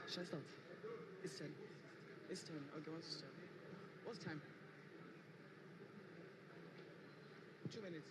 Shall I start? It's 10. It's 10. Okay, what's the time? What's time? 2 minutes.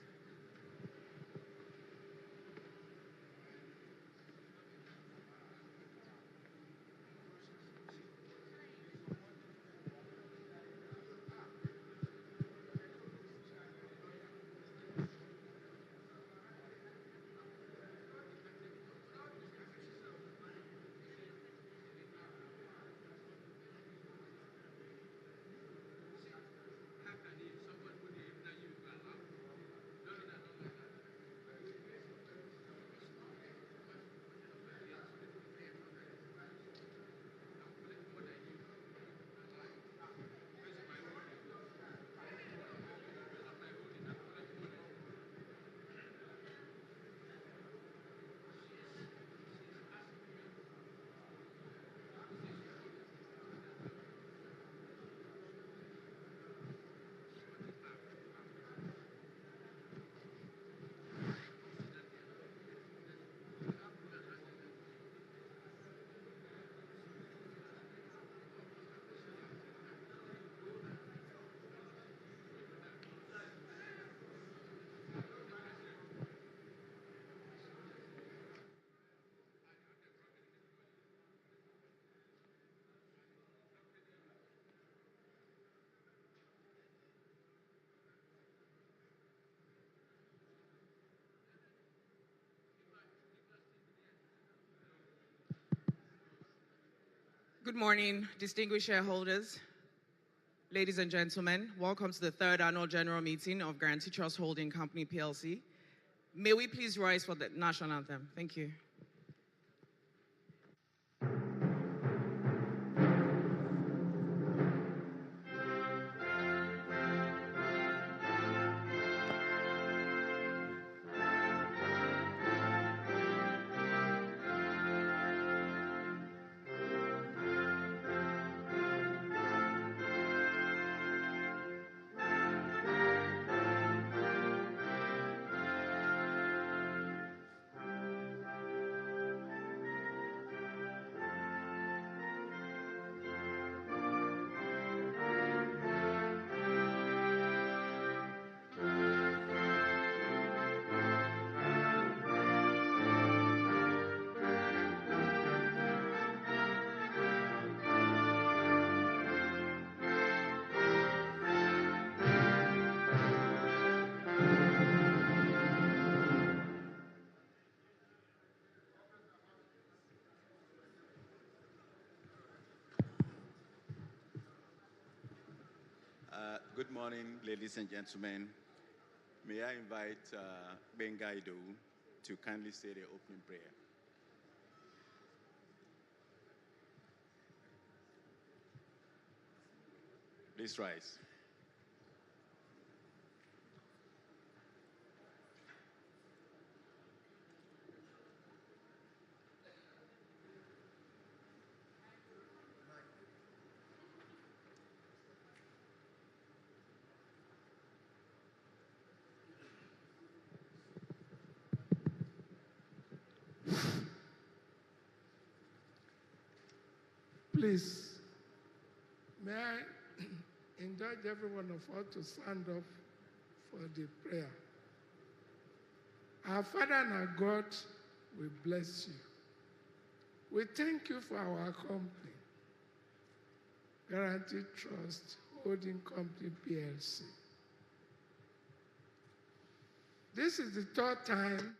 Good morning, distinguished shareholders. Ladies and gentlemen, welcome to the third annual general meeting of Guaranty Trust Holding Company, PLC. May we please rise for the national anthem? Thank you. Good morning, ladies and gentlemen. May I invite Ben Gaido to kindly say the opening prayer. Please rise. Please, may I indulge every one of us to stand up for the prayer. Our Father and our God, we bless you. We thank you for our company, Guaranty Trust Holding Company, PLC. This is the third time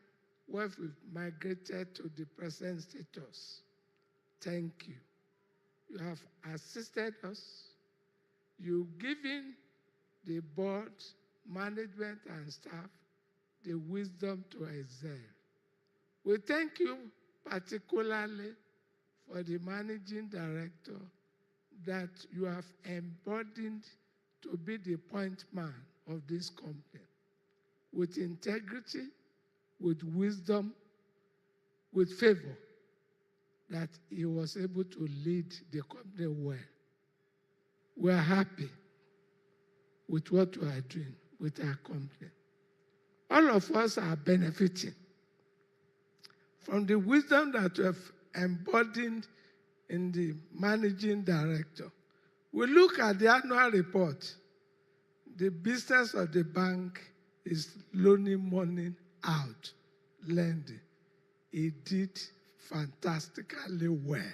we've migrated to the present status. Thank you. You have assisted us. You've given the board, management, and staff the wisdom to excel. We thank you particularly for the managing director that you have embodied to be the point man of this company, with integrity, with wisdom, with favor, that he was able to lead the company well. We are happy with what you are doing with our company. All of us are benefiting from the wisdom that you have embodied in the managing director. We look at the annual report. The business of the bank is loaning money out, lending. He did fantastically well,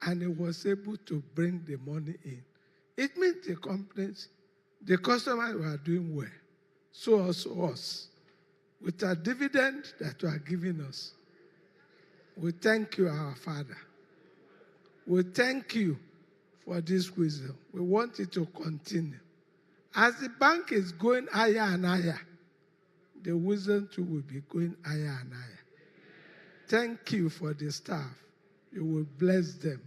and he was able to bring the money in. It means the companies, the customers were doing well. So also us. With our dividend that you are giving us, we thank you, our Father. We thank you for this wisdom. We want it to continue. As the bank is going higher and higher, the wisdom too will be going higher and higher. Thank you for the staff. You will bless them.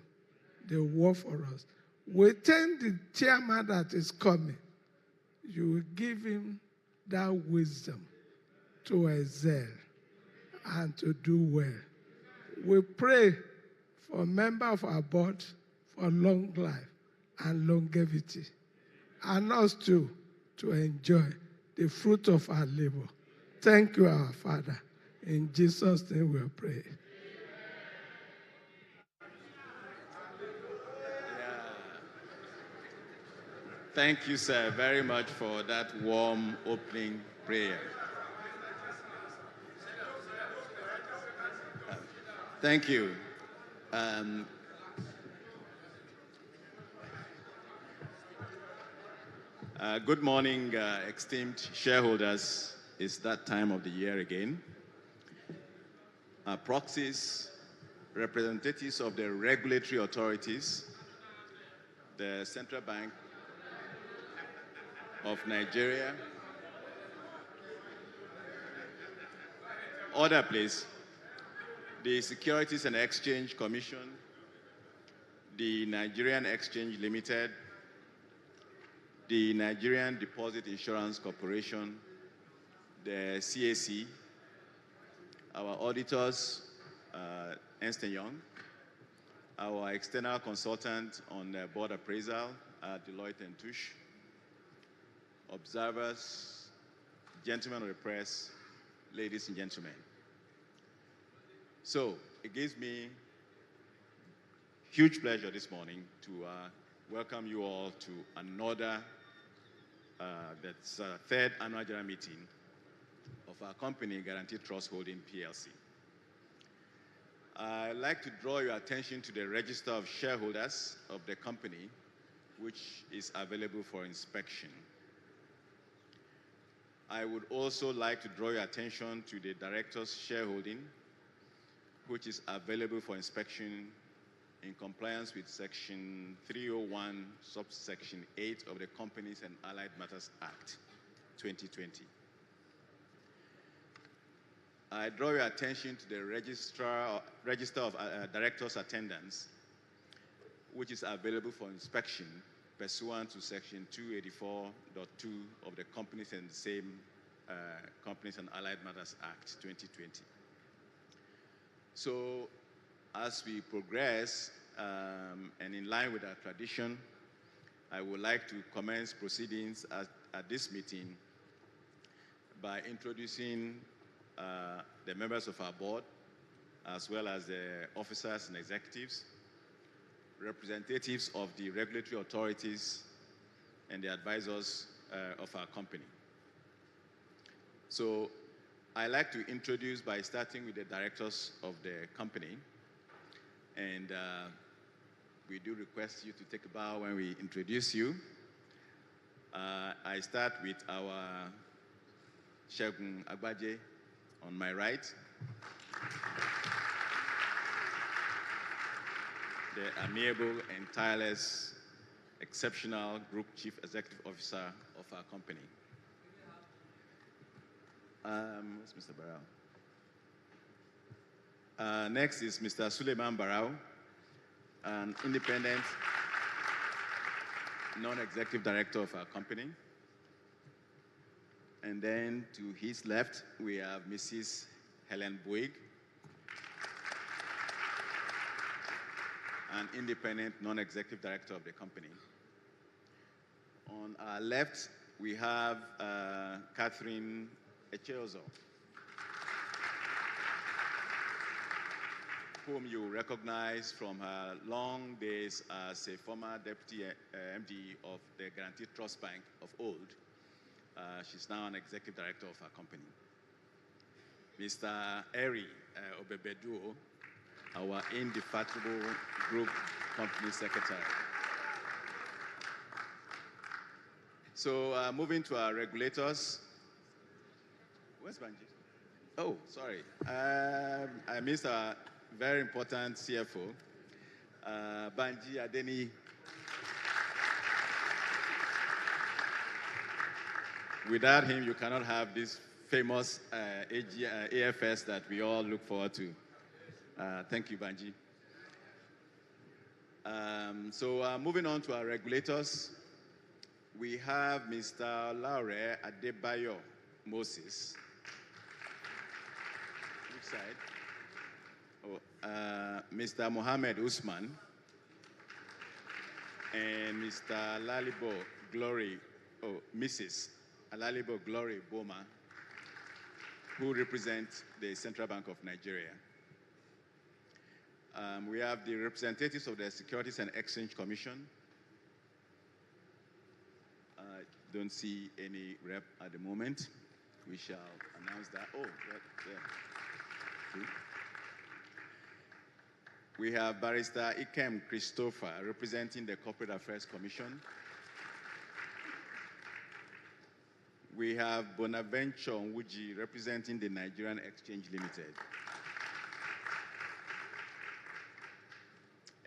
They work for us. We thank the chairman that is coming. You will give him that wisdom to excel and to do well. We pray for a member of our board for long life and longevity, and us too to enjoy the fruit of our labor. Thank you, our Father. In Jesus' name we pray. Thank you, sir, very much for that warm opening prayer. Thank you. Good morning, esteemed shareholders. It's that time of the year again. Proxies, representatives of the regulatory authorities, the Central Bank of Nigeria. Order, please. The Securities and Exchange Commission, the Nigerian Exchange Limited, the Nigerian Deposit Insurance Corporation, the CAC, our auditors, Ernst & Young, our external consultant on board appraisal, Deloitte & Touche, observers, gentlemen of the press, ladies and gentlemen. So it gives me huge pleasure this morning to welcome you all to another, third annual general meeting of our company, Guaranty Trust Holding PLC. I'd like to draw your attention to the register of shareholders of the company, which is available for inspection. I would also like to draw your attention to the director's shareholding, which is available for inspection in compliance with Section 301, subsection 8 of the Companies and Allied Matters Act, 2020. I draw your attention to the Register of Directors' Attendance, which is available for inspection pursuant to Section 284.2 of the Companies and Companies and Allied Matters Act, 2020. So, as we progress, and in line with our tradition, I would like to commence proceedings at this meeting by introducing the members of our board, as well as the officers and executives, representatives of the regulatory authorities, and the advisors of our company. So, I'd like to introduce by starting with the directors of the company. And we do request you to take a bow when we introduce you. I start with our Segun Agbaje on my right, the amiable and tireless, exceptional Group Chief Executive Officer of our company. Where's Mr. Barao? Next is Mr. Suleiman Barao, an independent, non-executive director of our company. And then to his left, we have Mrs. Helen Boig, an independent, non-executive director of the company. On our left, we have Catherine Echeozo, whom you recognize from her long days as a former deputy MD of the Guaranty Trust Bank of old. She's now an executive director of our company. Mr. Eri Obebeduo, our indefatigable group company secretary. So moving to our regulators. Where's Banji? Oh, sorry. I missed our very important CFO, Banji Adeni. Without him, you cannot have this famous AFS that we all look forward to. Thank you, Banji. So moving on to our regulators, we have Mr. Laure Adebayo Moses. Which side? Oh, Mr. Mohammed Usman and Mr. Lalibo Glory, Mrs. Alalibo Glory Boma, who represent the Central Bank of Nigeria. We have the representatives of the Securities and Exchange Commission. Don't see any rep at the moment. We shall announce that. Oh, yeah. We have Barrister Ikem Christopher representing the Corporate Affairs Commission. We have Bonaventure Nwuji representing the Nigerian Exchange Limited.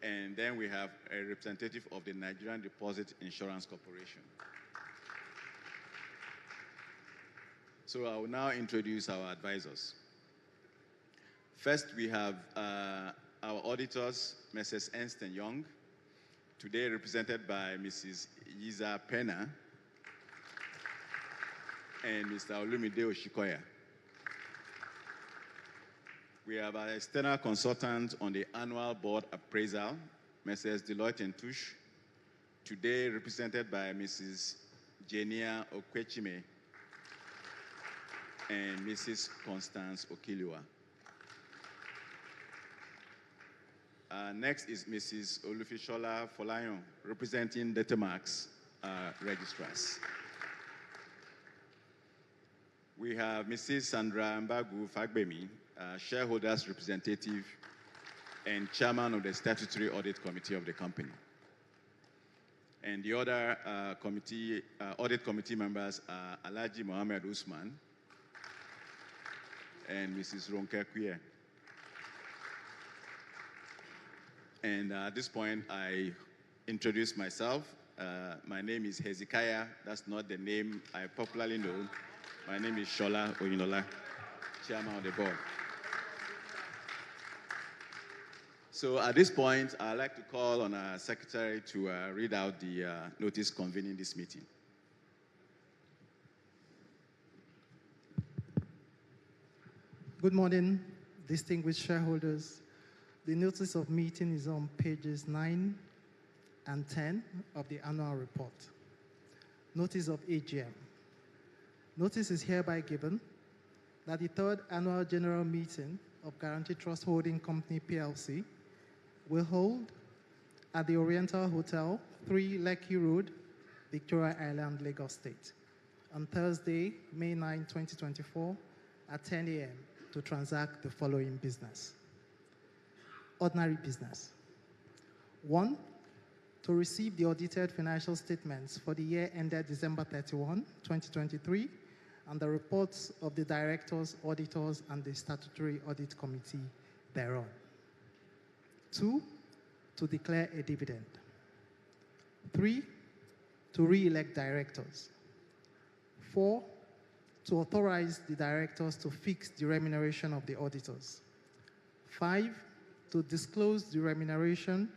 And then we have a representative of the Nigerian Deposit Insurance Corporation. So I will now introduce our advisors. First, we have our auditors, Mrs. Ernst & Young, today represented by Mrs. Yiza Pena and Mr. Olumide Oshikoya. We have our external consultant on the annual board appraisal, Mrs. Deloitte & Touche, today represented by Mrs. Jenia Okwechime and Mrs. Constance Okiliwa. Next is Mrs. Olufishola Folayon, representing Datamarks registrars. We have Mrs. Sandra Mbagu Fagbemi, shareholders representative and chairman of the Statutory Audit Committee of the company. And the other audit committee members are Alhaji Mohammed Usman and Mrs. Ronke Kuye. And at this point, I introduce myself. My name is Hezekiah. That's not the name I popularly know. My name is Shola Oyinola, chairman of the board. So at this point, I'd like to call on our secretary to read out the notice convening this meeting. Good morning, distinguished shareholders. The notice of meeting is on pages 9 and 10 of the annual report. Notice of AGM. Notice is hereby given that the third annual general meeting of Guaranty Trust Holding Company PLC will hold at the Oriental Hotel, 3 Lekki Road, Victoria Island, Lagos State, on Thursday, May 9, 2024, at 10 a.m. to transact the following business. Ordinary business. 1, to receive the audited financial statements for the year ended December 31, 2023, and the reports of the directors, auditors, and the statutory audit committee thereon. 2, to declare a dividend. 3, to re-elect directors. 4, to authorize the directors to fix the remuneration of the auditors. 5, to disclose the remuneration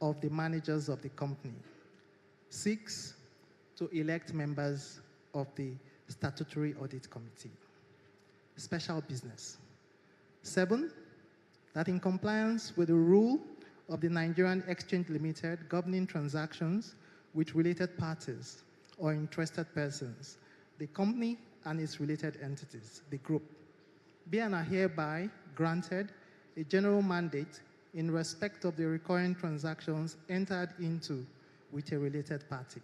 of the managers of the company. 6, to elect members of the Statutory Audit Committee. Special business. 7, that in compliance with the rule of the Nigerian Exchange Limited governing transactions with related parties or interested persons, the company and its related entities, the group, be and are hereby granted a general mandate in respect of the recurring transactions entered into with a related party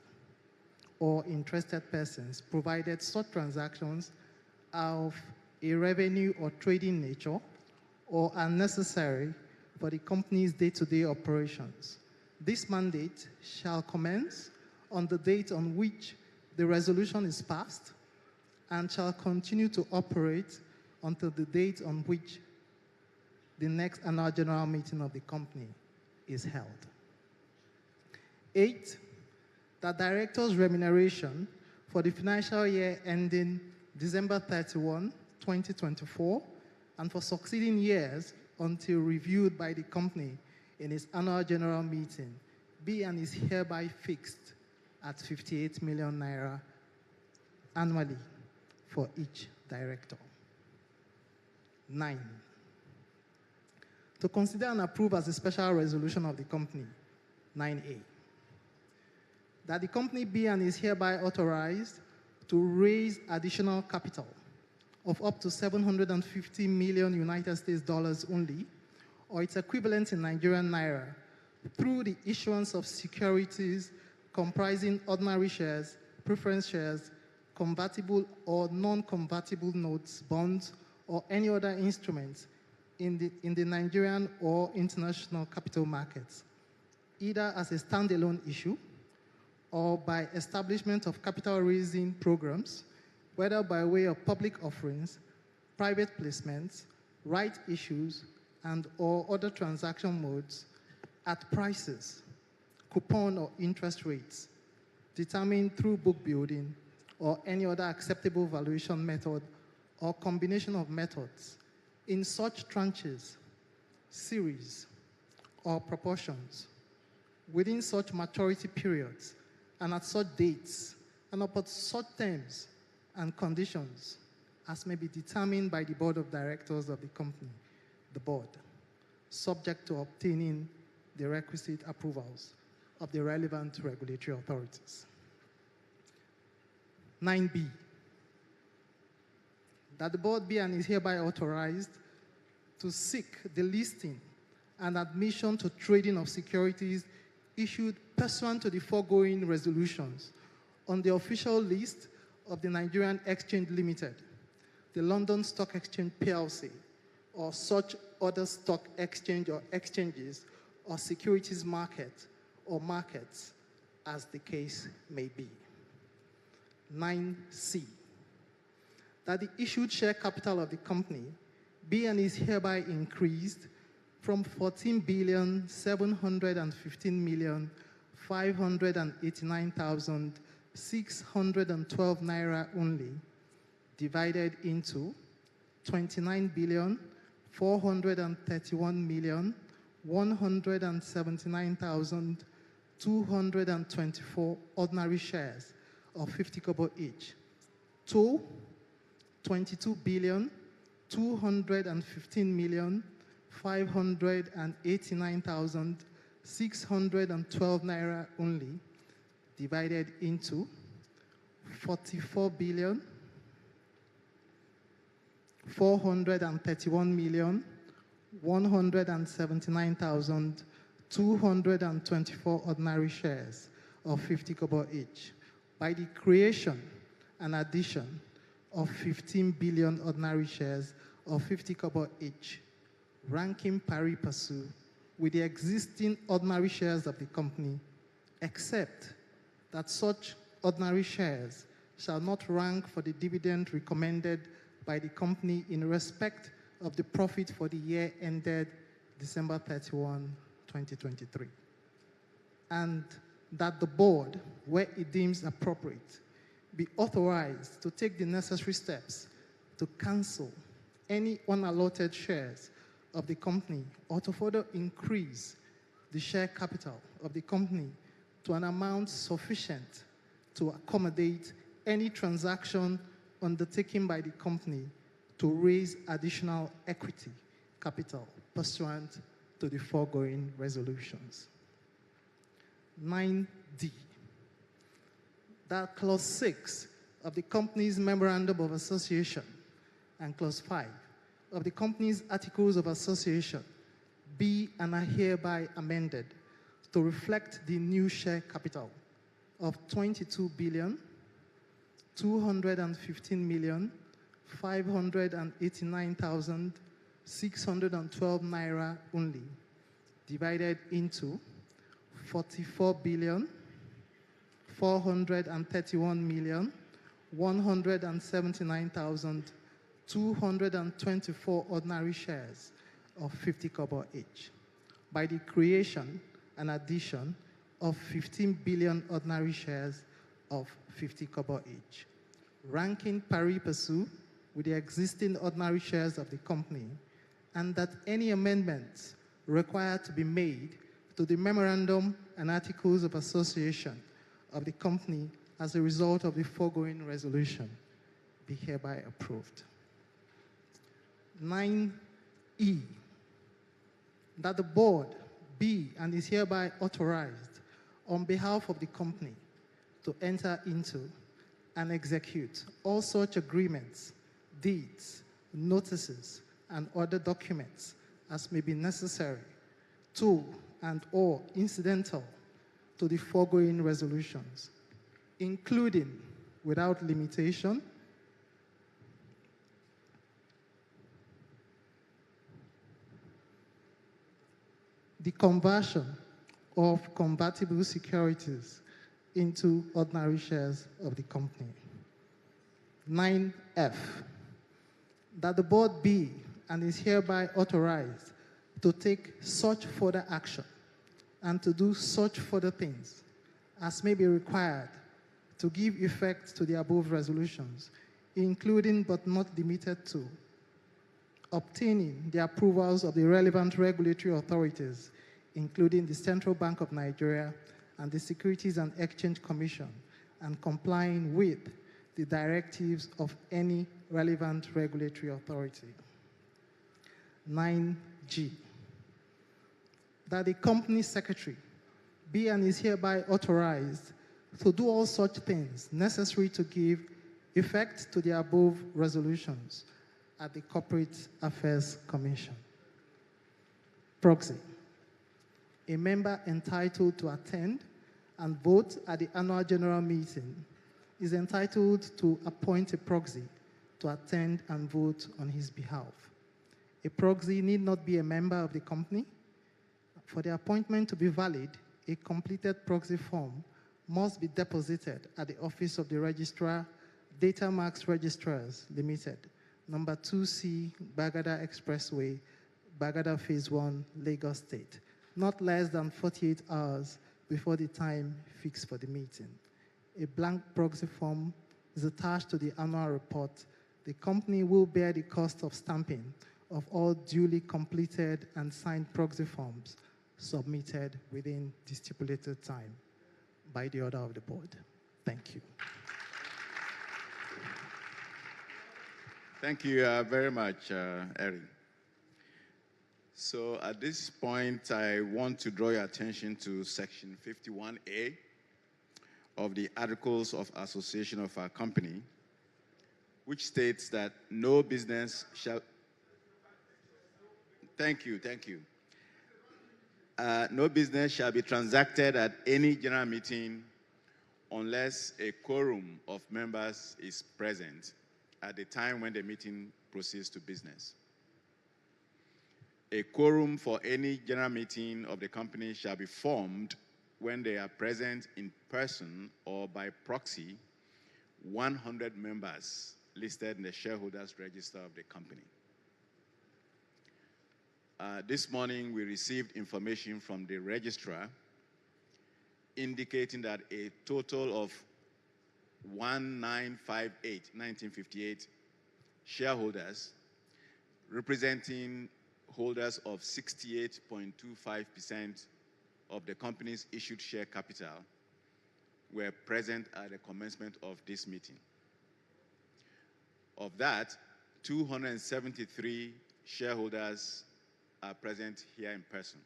or interested persons, provided such transactions are of a revenue or trading nature or are necessary for the company's day-to-day operations. This mandate shall commence on the date on which the resolution is passed and shall continue to operate until the date on which the next annual general meeting of the company is held. 8, that directors' remuneration for the financial year ending December 31, 2024, and for succeeding years until reviewed by the company in its annual general meeting be and is hereby fixed at 58 million naira annually for each director. 9, to consider and approve as a special resolution of the company, 9A, that the company be and is hereby authorized to raise additional capital of up to 750 million United States dollars only, or its equivalent in Nigerian naira, through the issuance of securities comprising ordinary shares, preference shares, convertible or non-convertible notes, bonds, or any other instruments in the Nigerian or international capital markets, either as a standalone issue or by establishment of capital raising programs, whether by way of public offerings, private placements, right issues, and or other transaction modes at prices, coupon or interest rates, determined through book building or any other acceptable valuation method or combination of methods in such tranches, series, or proportions within such maturity periods and at such dates and upon such terms and conditions as may be determined by the board of directors of the company, the board, subject to obtaining the requisite approvals of the relevant regulatory authorities. 9B, that the board be and is hereby authorized to seek the listing and admission to trading of securities issued pursuant to the foregoing resolutions on the official list of the Nigerian Exchange Limited, the London Stock Exchange PLC, or such other stock exchange or exchanges or securities market or markets as the case may be. 9C, that the issued share capital of the company be and is hereby increased from 14,715,589,612 naira only, divided into 29,431,179,224 ordinary shares of 50 kobo each, to 22,215,589,612 naira only, divided into 44,431,179,224 ordinary shares of 50 kobo each, by the creation and addition of 15 billion ordinary shares of 50 kobo each, ranking pari passu with the existing ordinary shares of the company, except that such ordinary shares shall not rank for the dividend recommended by the company in respect of the profit for the year ended December 31, 2023. And that the board, where it deems appropriate, be authorized to take the necessary steps to cancel any unallotted shares of the company or to further increase the share capital of the company to an amount sufficient to accommodate any transaction undertaken by the company to raise additional equity capital pursuant to the foregoing resolutions. 9D, that clause 6 of the company's memorandum of association and clause 5 of the company's Articles of Association be and are hereby amended to reflect the new share capital of 22,215,589,612 naira only, divided into 44,431,179,224 ordinary shares of 50 kobo each, by the creation and addition of 15 billion ordinary shares of 50 kobo each, ranking pari passu with the existing ordinary shares of the company, and that any amendments required to be made to the memorandum and articles of association of the company as a result of the foregoing resolution be hereby approved. 9E, that the board be and is hereby authorized on behalf of the company to enter into and execute all such agreements, deeds, notices, and other documents as may be necessary to and/or incidental to the foregoing resolutions, including, without limitation, the conversion of convertible securities into ordinary shares of the company. 9F, that the board be and is hereby authorized to take such further action and to do such further things as may be required to give effect to the above resolutions, including but not limited to obtaining the approvals of the relevant regulatory authorities, including the Central Bank of Nigeria and the Securities and Exchange Commission, and complying with the directives of any relevant regulatory authority. 9G, that the company secretary be and is hereby authorized to do all such things necessary to give effect to the above resolutions at the Corporate Affairs Commission. Proxy, a member entitled to attend and vote at the annual general meeting is entitled to appoint a proxy to attend and vote on his behalf. A proxy need not be a member of the company. For the appointment to be valid, a completed proxy form must be deposited at the office of the registrar, Datamarks Registrars Limited, number 2C, Bagada Expressway, Bagada Phase 1, Lagos State, not less than 48 hours before the time fixed for the meeting. A blank proxy form is attached to the annual report. The company will bear the cost of stamping of all duly completed and signed proxy forms submitted within the stipulated time by the order of the board. Thank you. Thank you very much, Eric. So at this point, I want to draw your attention to Section 51A of the Articles of Association of our company, which states that no business shall... Thank you. No business shall be transacted at any general meeting unless a quorum of members is present at the time when the meeting proceeds to business. A quorum for any general meeting of the company shall be formed when they are present in person or by proxy 100 members listed in the shareholders register of the company. This morning, we received information from the registrar indicating that a total of 1958 shareholders, representing holders of 68.25% of the company's issued share capital, were present at the commencement of this meeting. Of that, 273 shareholders are present here in person,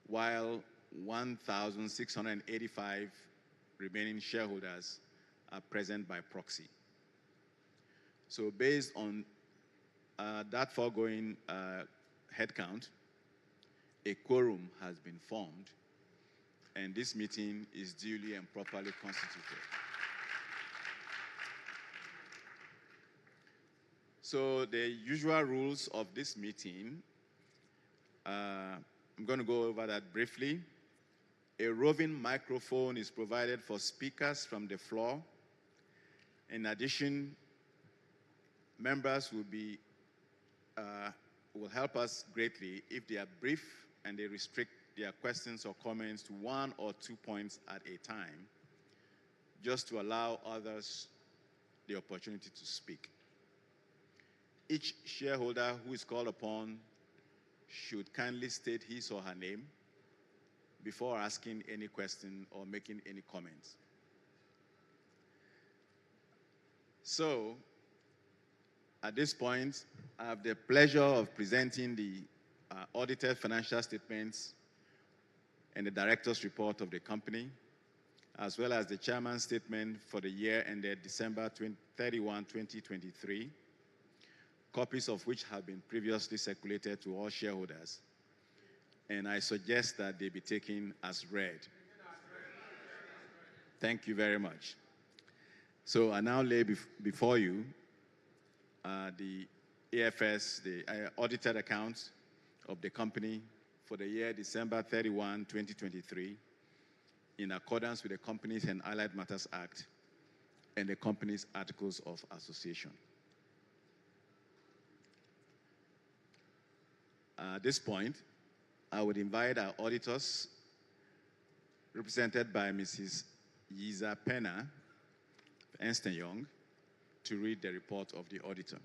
while 1,685 remaining shareholders are present by proxy. So based on that foregoing headcount, a quorum has been formed, and this meeting is duly and properly constituted. So the usual rules of this meeting, I'm going to go over that briefly. A roving microphone is provided for speakers from the floor. In addition, members will help us greatly if they are brief and they restrict their questions or comments to 1 or 2 points at a time, just to allow others the opportunity to speak. Each shareholder who is called upon should kindly state his or her name before asking any question or making any comments. So, at this point, I have the pleasure of presenting the audited financial statements and the director's report of the company, as well as the chairman's statement for the year ended December 31, 2023, copies of which have been previously circulated to all shareholders. And I suggest that they be taken as read. Thank you very much. So I now lay before you the AFS, the audited accounts of the company for the year December 31, 2023, in accordance with the Companies and Allied Matters Act and the company's Articles of Association. At this point, I would invite our auditors, represented by Mrs. Yiza Pena, Ernst & Young, to read the report of the auditor.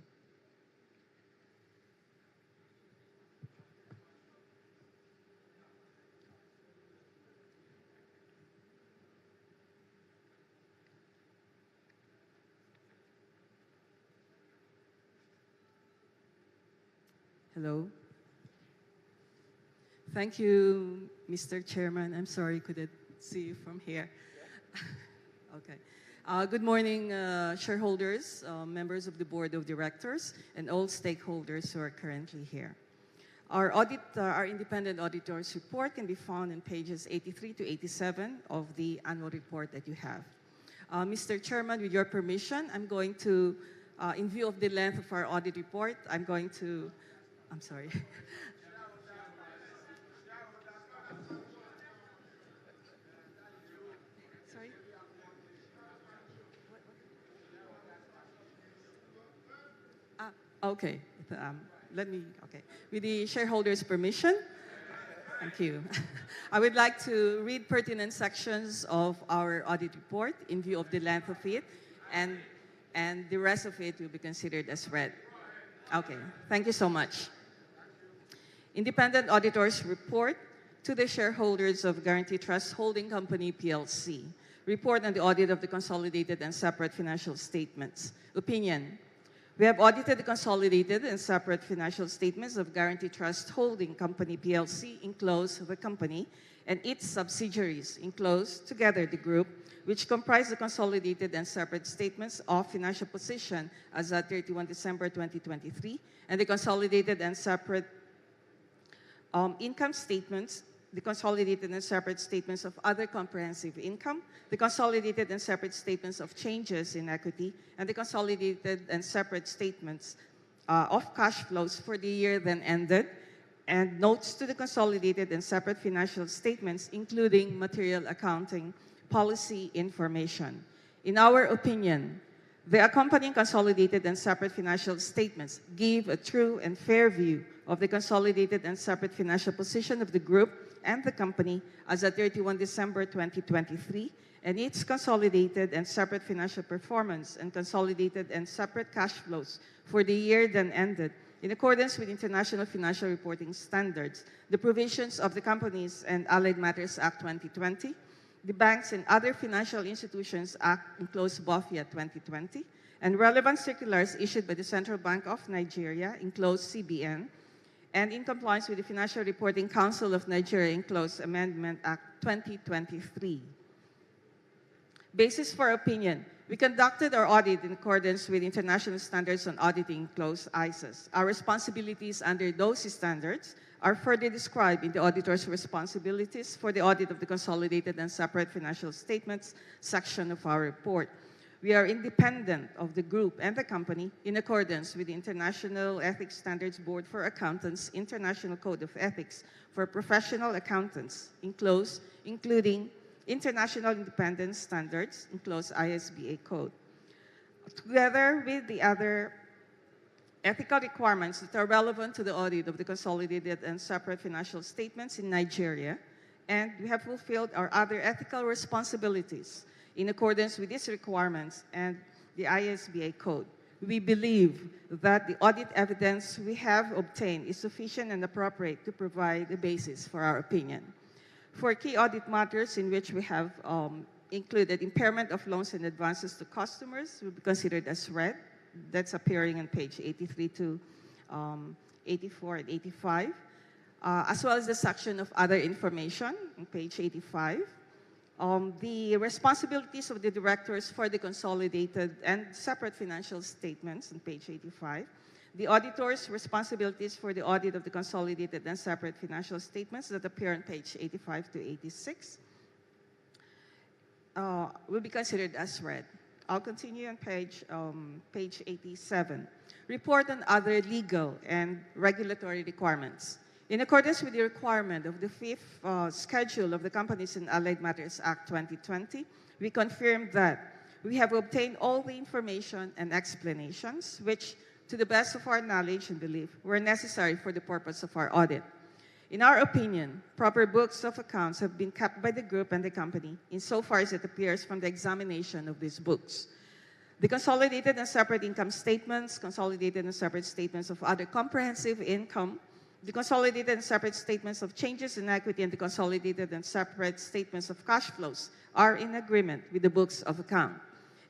Hello. Thank you, Mr. Chairman. I'm sorry, couldn't see you from here. Okay. Good morning, shareholders, members of the board of directors, and all stakeholders who are currently here. Our independent auditor's report can be found in pages 83 to 87 of the annual report that you have. Mr. Chairman, with your permission, I'm going to, in view of the length of our audit report, I'm sorry. Sorry? Okay. With the shareholders' permission, thank you. I would like to read pertinent sections of our audit report in view of the length of it, and the rest of it will be considered as read. Okay, thank you so much. Independent Auditor's Report to the shareholders of Guaranty Trust Holding Company, PLC. Report on the audit of the consolidated and separate financial statements. Opinion. We have audited the consolidated and separate financial statements of Guaranty Trust Holding Company, PLC, enclosed the company, and its subsidiaries, enclosed together the group, which comprise the consolidated and separate statements of financial position as at 31 December 2023, and the consolidated and separate income statements, the consolidated and separate statements of other comprehensive income, the consolidated and separate statements of changes in equity, and the consolidated and separate statements of cash flows for the year then ended, and notes to the consolidated and separate financial statements, including material accounting policy information. In our opinion, the accompanying consolidated and separate financial statements give a true and fair view of the consolidated and separate financial position of the group and the company as at 31 December 2023, and its consolidated and separate financial performance and consolidated and separate cash flows for the year then ended in accordance with International Financial Reporting Standards, the provisions of the Companies and Allied Matters Act 2020, the Banks and Other Financial Institutions Act enclosed BOFIA 2020, and relevant circulars issued by the Central Bank of Nigeria enclosed CBN, and in compliance with the Financial Reporting Council of Nigeria enclosed Amendment Act 2023. Basis for opinion. We conducted our audit in accordance with international standards on auditing, ISIS. Our responsibilities under those standards are further described in the auditor's responsibilities for the audit of the consolidated and separate financial statements section of our report. We are independent of the group and the company in accordance with the International Ethics Standards Board for Accountants International Code of Ethics for Professional Accountants, including International Independence Standards, ISBA Code. Together with the other ethical requirements that are relevant to the audit of the consolidated and separate financial statements in Nigeria, and we have fulfilled our other ethical responsibilities in accordance with these requirements and the ISBA Code. We believe that the audit evidence we have obtained is sufficient and appropriate to provide a basis for our opinion. For key audit matters in which we have included impairment of loans and advances to customers will be considered as read. That's appearing on page 83 to 84 and 85, as well as the section of other information on page 85. The responsibilities of the directors for the consolidated and separate financial statements on page 85. The auditor's responsibilities for the audit of the consolidated and separate financial statements that appear on page 85 to 86 will be considered as read. I'll continue on page 87. Report on other legal and regulatory requirements. In accordance with the requirement of the fifth schedule of the Companies and Allied Matters Act 2020, we confirm that we have obtained all the information and explanations which, to the best of our knowledge and belief, were necessary for the purpose of our audit. In our opinion, proper books of accounts have been kept by the group and the company insofar as it appears from the examination of these books. The consolidated and separate income statements, consolidated and separate statements of other comprehensive income, the consolidated and separate statements of changes in equity, and the consolidated and separate statements of cash flows are in agreement with the books of account.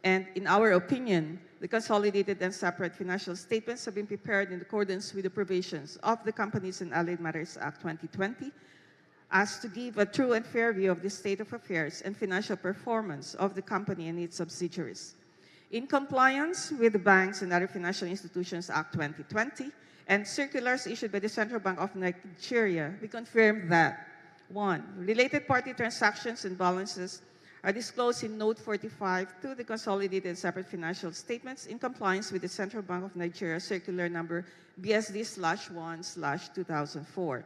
And in our opinion, the consolidated and separate financial statements have been prepared in accordance with the provisions of the Companies and Allied Matters Act 2020 as to give a true and fair view of the state of affairs and financial performance of the company and its subsidiaries. In compliance with the Banks and Other Financial Institutions Act 2020 and circulars issued by the Central Bank of Nigeria, we confirm that 1. Related party transactions and balances are disclosed in Note 45 to the Consolidated and Separate Financial Statements in compliance with the Central Bank of Nigeria Circular Number BSD/1/2004.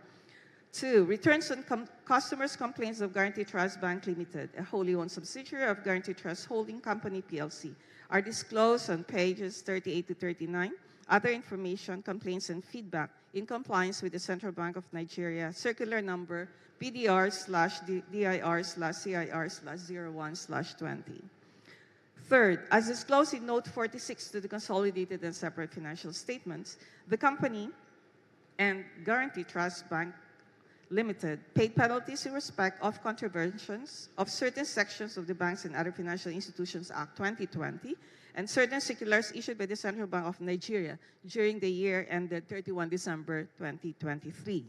2. Returns on customers' complaints of Guaranty Trust Bank Limited, a wholly owned subsidiary of Guaranty Trust Holding Company, PLC, are disclosed on pages 38 to 39. Other information, complaints, and feedback in compliance with the Central Bank of Nigeria Circular Number PDR/DIR/CIR/01/20. Third, as disclosed in Note 46 to the Consolidated and Separate Financial Statements, the company and Guaranty Trust Bank Limited paid penalties in respect of contraventions of certain sections of the Banks and Other Financial Institutions Act 2020 and certain circulars issued by the Central Bank of Nigeria during the year ended 31 December 2023.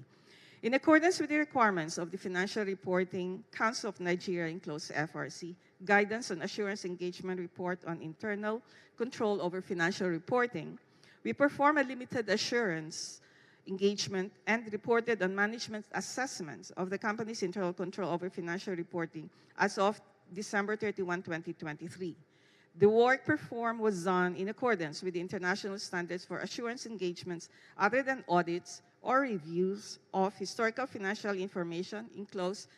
In accordance with the requirements of the Financial Reporting Council of Nigeria, FRC, Guidance on Assurance Engagement Report on Internal Control over Financial Reporting, we perform a limited assurance engagement and reported on management assessments of the company's internal control over financial reporting as of December 31, 2023. The work performed was done in accordance with the international standards for assurance engagements other than audits or reviews of historical financial information, enclosed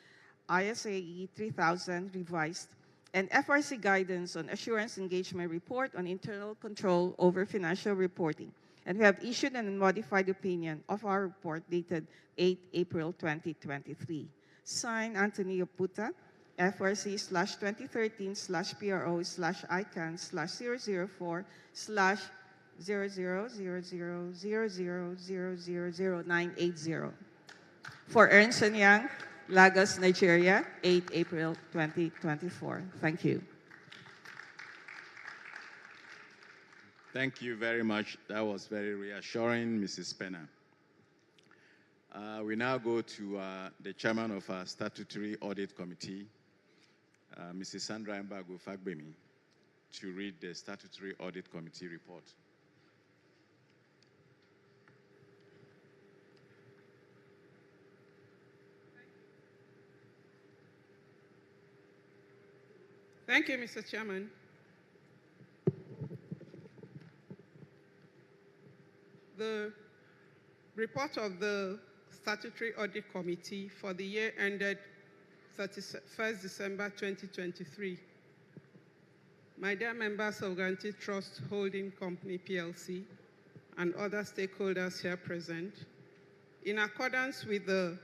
ISAE 3000 revised, and FRC guidance on assurance engagement report on internal control over financial reporting. And we have issued an modified opinion of our report dated 8 April 2023. Signed, Antonio Puta, FRC/2013/PRO/ICANN/000000000980. For Ernst & Young, Lagos, Nigeria, 8 April 2024. Thank you. Thank you very much. That was very reassuring, Mrs. Penna. We now go to the chairman of our statutory audit committee, Mrs. Sandra Mbago Fagbemi. to read the Statutory Audit Committee report. Thank you, Mr. Chairman. The report of the Statutory Audit Committee for the year ended 31st December 2023. My dear members of Guaranty Trust Holding Company, PLC, and other stakeholders here present, in accordance with the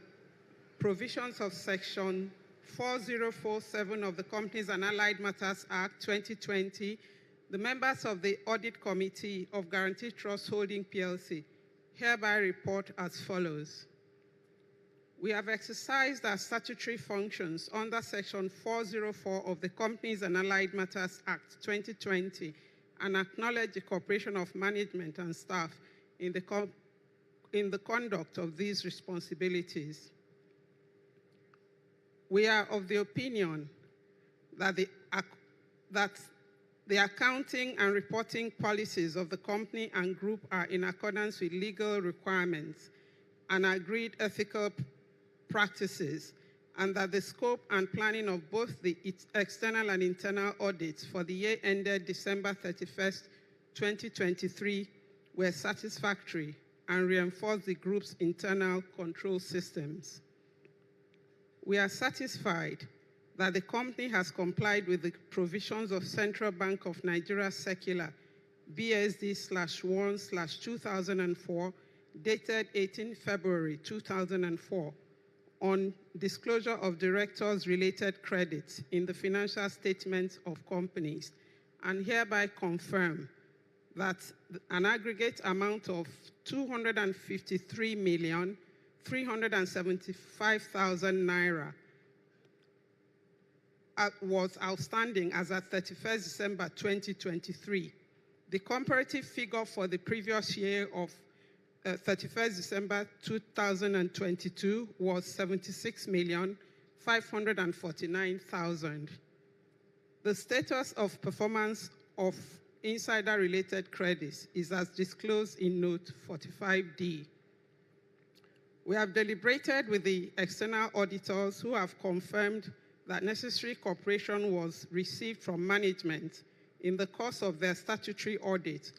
provisions of Section 4047 of the Companies and Allied Matters Act 2020, the members of the Audit Committee of Guaranty Trust Holding PLC hereby report as follows. We have exercised our statutory functions under Section 404 of the Companies and Allied Matters Act 2020 and acknowledge the cooperation of management and staff in the conduct of these responsibilities. We are of the opinion that the accounting and reporting policies of the company and group are in accordance with legal requirements and agreed ethical practices, and that the scope and planning of both the external and internal audits for the year ended December 31st, 2023 were satisfactory and reinforced the group's internal control systems. We are satisfied that the company has complied with the provisions of Central Bank of Nigeria Circular BSD/1/2004 dated 18 February 2004 on disclosure of directors' related credits in the financial statements of companies, and hereby confirm that an aggregate amount of 253,375,000 naira was outstanding as at 31st December 2023. The comparative figure for the previous year of 31st December 2022 was 76,549,000. The status of performance of insider-related credits is as disclosed in Note 45D. We have deliberated with the external auditors who have confirmed that necessary cooperation was received from management in the course of their statutory audit,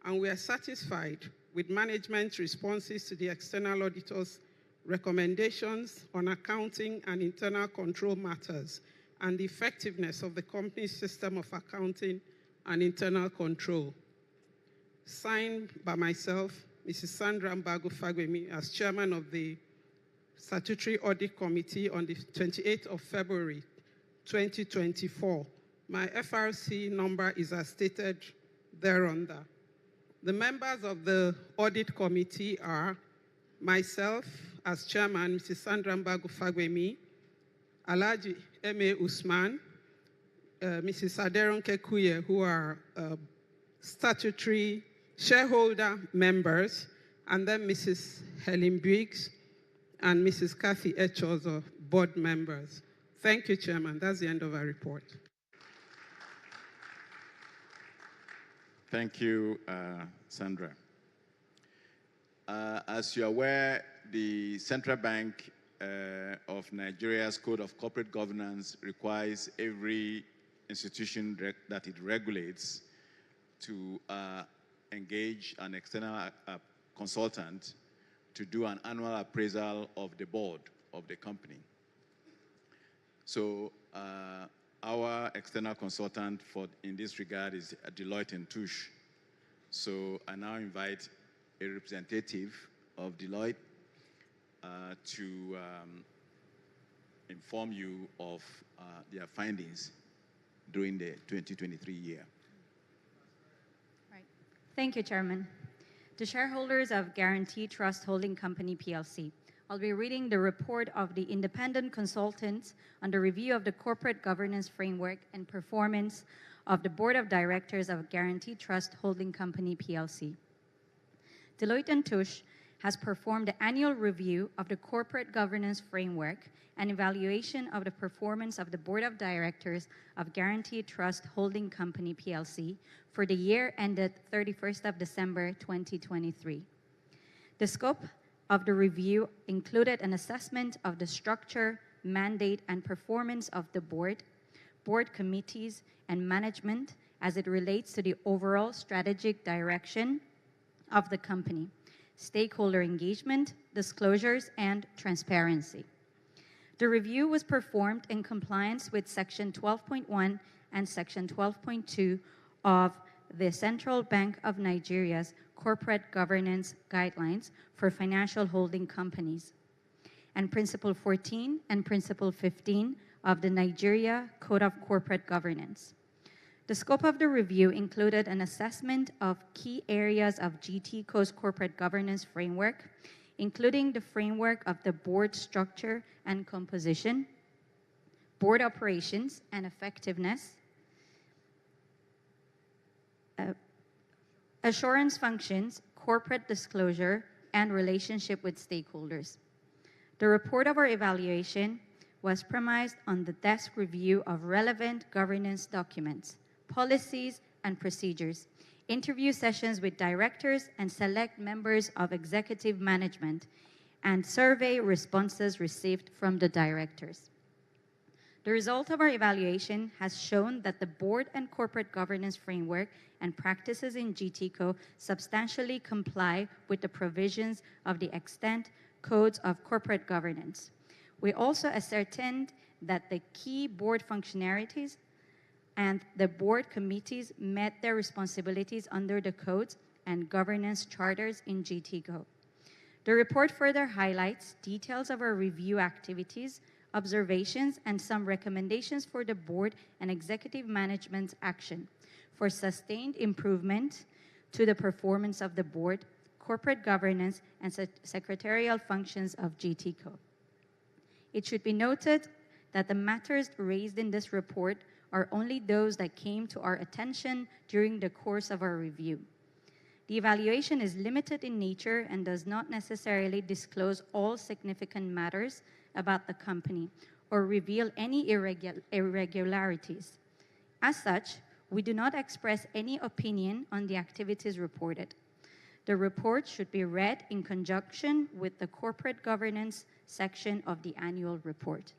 and we are satisfied with management's responses to the external auditors' recommendations on accounting and internal control matters and the effectiveness of the company's system of accounting and internal control. Signed by myself, Mrs. Sandra Mbago Fagbemi, as chairman of the Statutory Audit Committee on the 28th of February, 2024. My FRC number is as stated thereunder. The members of the Audit Committee are myself as chairman, Mrs. Sandra Mbago Fagbemi, Alhaji M.A. Usman, Mrs. Aderonke Kuye, who are statutory shareholder members, and then Mrs. Helen Briggs and Mrs. Kathy Echols, board members. Thank you, Chairman. That's the end of our report. Thank you, Sandra. As you're aware, the Central Bank of Nigeria's Code of Corporate Governance requires every institution that it regulates to engage an external consultant to do an annual appraisal of the board of the company. So our external consultant in this regard is Deloitte & Touche. So I now invite a representative of Deloitte to inform you of their findings during the 2023 year. Right. Thank you, Chairman. To shareholders of Guaranty Trust Holding Company, PLC, I'll be reading the report of the independent consultants on the review of the corporate governance framework and performance of the Board of Directors of Guaranty Trust Holding Company, PLC. Deloitte & Touche has performed the annual review of the corporate governance framework and evaluation of the performance of the Board of Directors of Guaranty Trust Holding Company, PLC, for the year ended 31st of December 2023. The scope of the review included an assessment of the structure, mandate, and performance of the board committees, and management as it relates to the overall strategic direction of the company, stakeholder engagement, disclosures, and transparency. The review was performed in compliance with Section 12.1 and Section 12.2 of the Central Bank of Nigeria's Corporate Governance Guidelines for Financial Holding Companies, and Principle 14 and Principle 15 of the Nigeria Code of Corporate Governance. The scope of the review included an assessment of key areas of GTCO's corporate governance framework, including the framework of the board structure and composition, board operations and effectiveness, assurance functions, corporate disclosure, and relationship with stakeholders. The report of our evaluation was premised on the desk review of relevant governance documents, policies, and procedures, interview sessions with directors and select members of executive management, and survey responses received from the directors. The result of our evaluation has shown that the board and corporate governance framework and practices in GTCO substantially comply with the provisions of the extant codes of corporate governance. We also ascertained that the key board functionalities and the board committees met their responsibilities under the codes and governance charters in GTCO. The report further highlights details of our review activities, observations, and some recommendations for the board and executive management's action for sustained improvement to the performance of the board, corporate governance, and secretarial functions of GTCO. It should be noted that the matters raised in this report are only those that came to our attention during the course of our review. The evaluation is limited in nature and does not necessarily disclose all significant matters about the company or reveal any irregularities. As such, we do not express any opinion on the activities reported. The report should be read in conjunction with the corporate governance section of the annual report.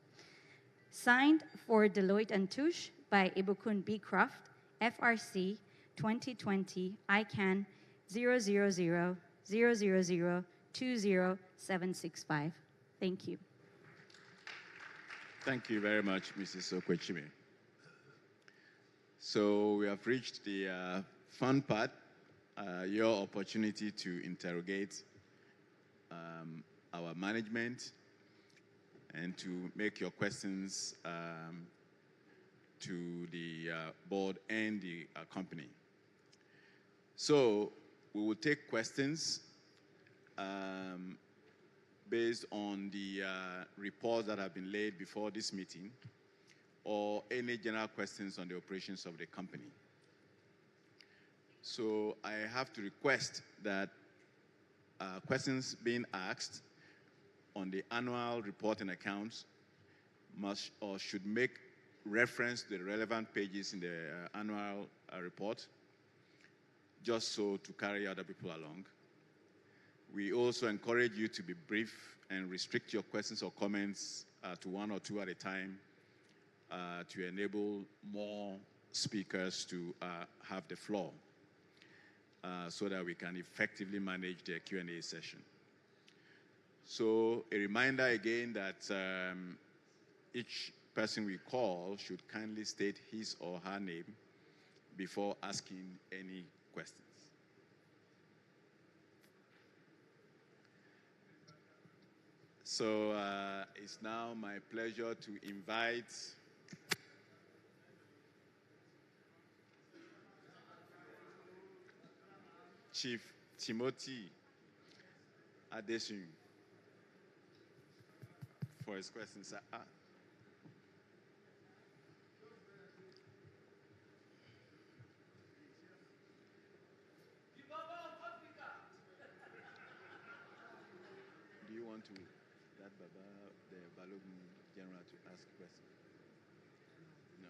Signed for Deloitte & Touche by Ibukun B. Croft, FRC 2020 ICANN 00000020765. Thank you. Thank you very much, Mrs. Okwechime. So we have reached the fun part, your opportunity to interrogate our management and to make your questions to the board and the company. So we will take questions based on the reports that have been laid before this meeting, or any general questions on the operations of the company. So I have to request that questions being asked on the annual report and accounts must or should make reference to the relevant pages in the annual report, just so to carry other people along. We also encourage you to be brief and restrict your questions or comments to one or two at a time to enable more speakers to have the floor so that we can effectively manage the Q&A session. So a reminder again that each person we call should kindly state his or her name before asking any questions. So it's now my pleasure to invite Chief Timothy Adesun for his questions. Baba, the Balogun General, to ask questions? No.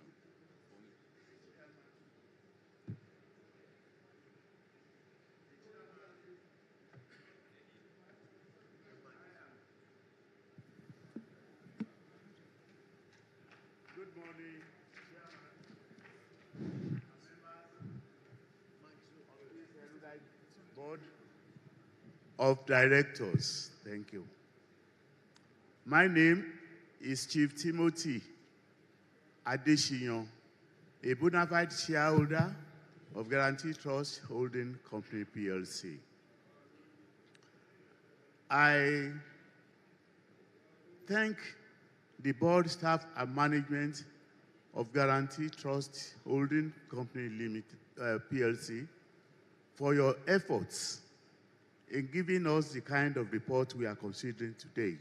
Good morning, Board of Directors. Thank you. My name is Chief Timothy Adeshinyan, a bona fide shareholder of Guaranty Trust Holding Company, PLC. I thank the board, staff, and management of Guaranty Trust Holding Company Limited, PLC, for your efforts in giving us the kind of report we are considering today.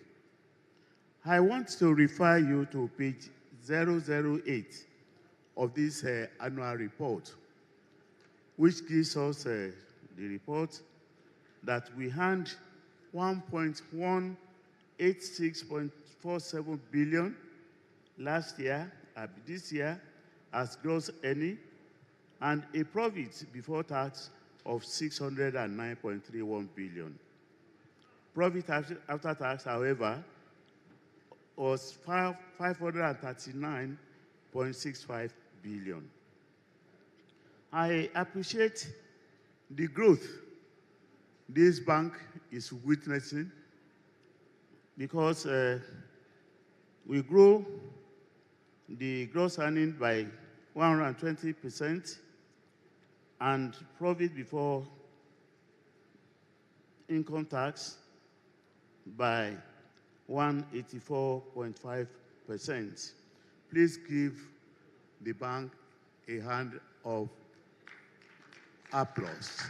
I want to refer you to page 008 of this annual report, which gives us the report that we earned 1.186.47 billion last year, this year, as gross earning, and a profit before tax of 609.31 billion. Profit after tax, however, was 539.65 billion. I appreciate the growth this bank is witnessing, because we grow the gross earning by 120% and profit before income tax by 184.5%. Please give the bank a hand of applause.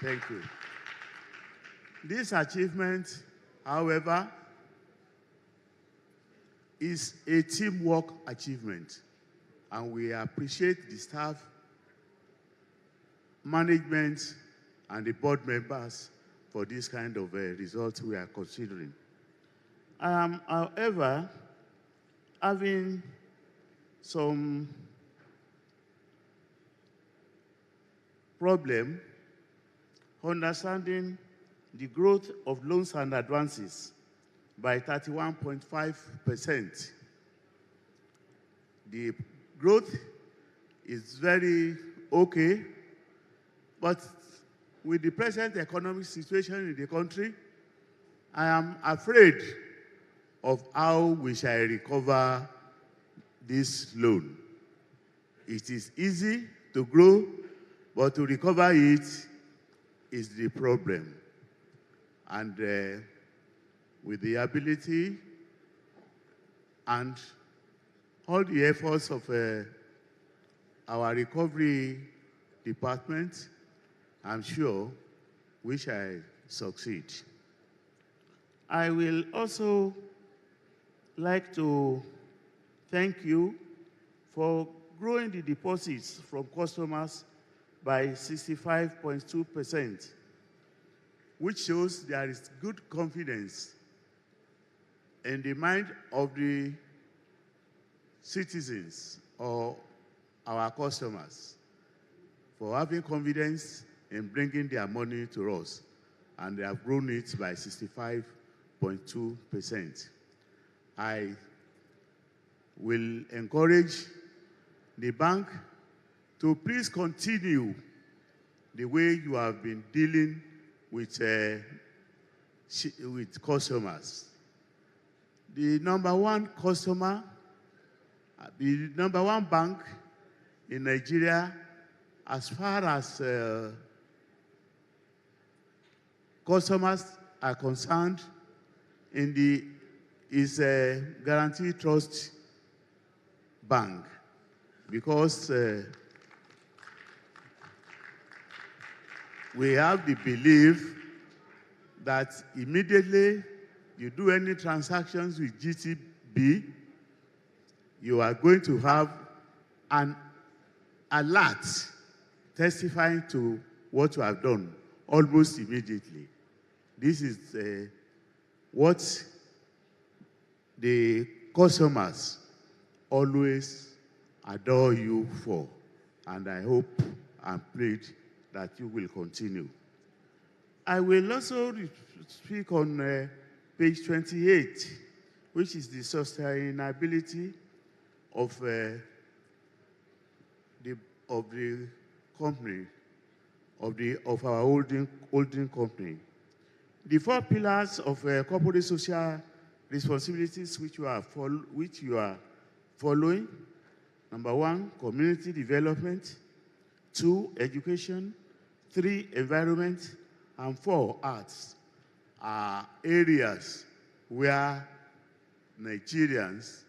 Thank you. This achievement, however, is a teamwork achievement, and we appreciate the staff, management, and the board members for this kind of results we are considering. However, having some problem understanding the growth of loans and advances by 31.5%. The growth is very okay, but with the present economic situation in the country, I am afraid of how we shall recover this loan. It is easy to grow, but to recover it is the problem. And with the ability and all the efforts of our recovery department, I'm sure we shall succeed. I will also like to thank you for growing the deposits from customers by 65.2%, which shows there is good confidence in the mind of the citizens or our customers for having confidence in bringing their money to us, and they have grown it by 65.2%. I will encourage the bank to please continue the way you have been dealing with customers. The number one customer, the number one bank in Nigeria, as far as customers are concerned, is Guaranty Trust Bank, because we have the belief that immediately you do any transactions with GTB, you are going to have an alert testifying to what you have done almost immediately. This is what the customers always adore you for. And I hope and pray that you will continue. I will also speak on page 28, which is the sustainability of the company, of our holding company. The 4 pillars of corporate social responsibilities which you are following. Number 1, community development. 2, education. 3, environment. And 4, arts are areas where Nigerians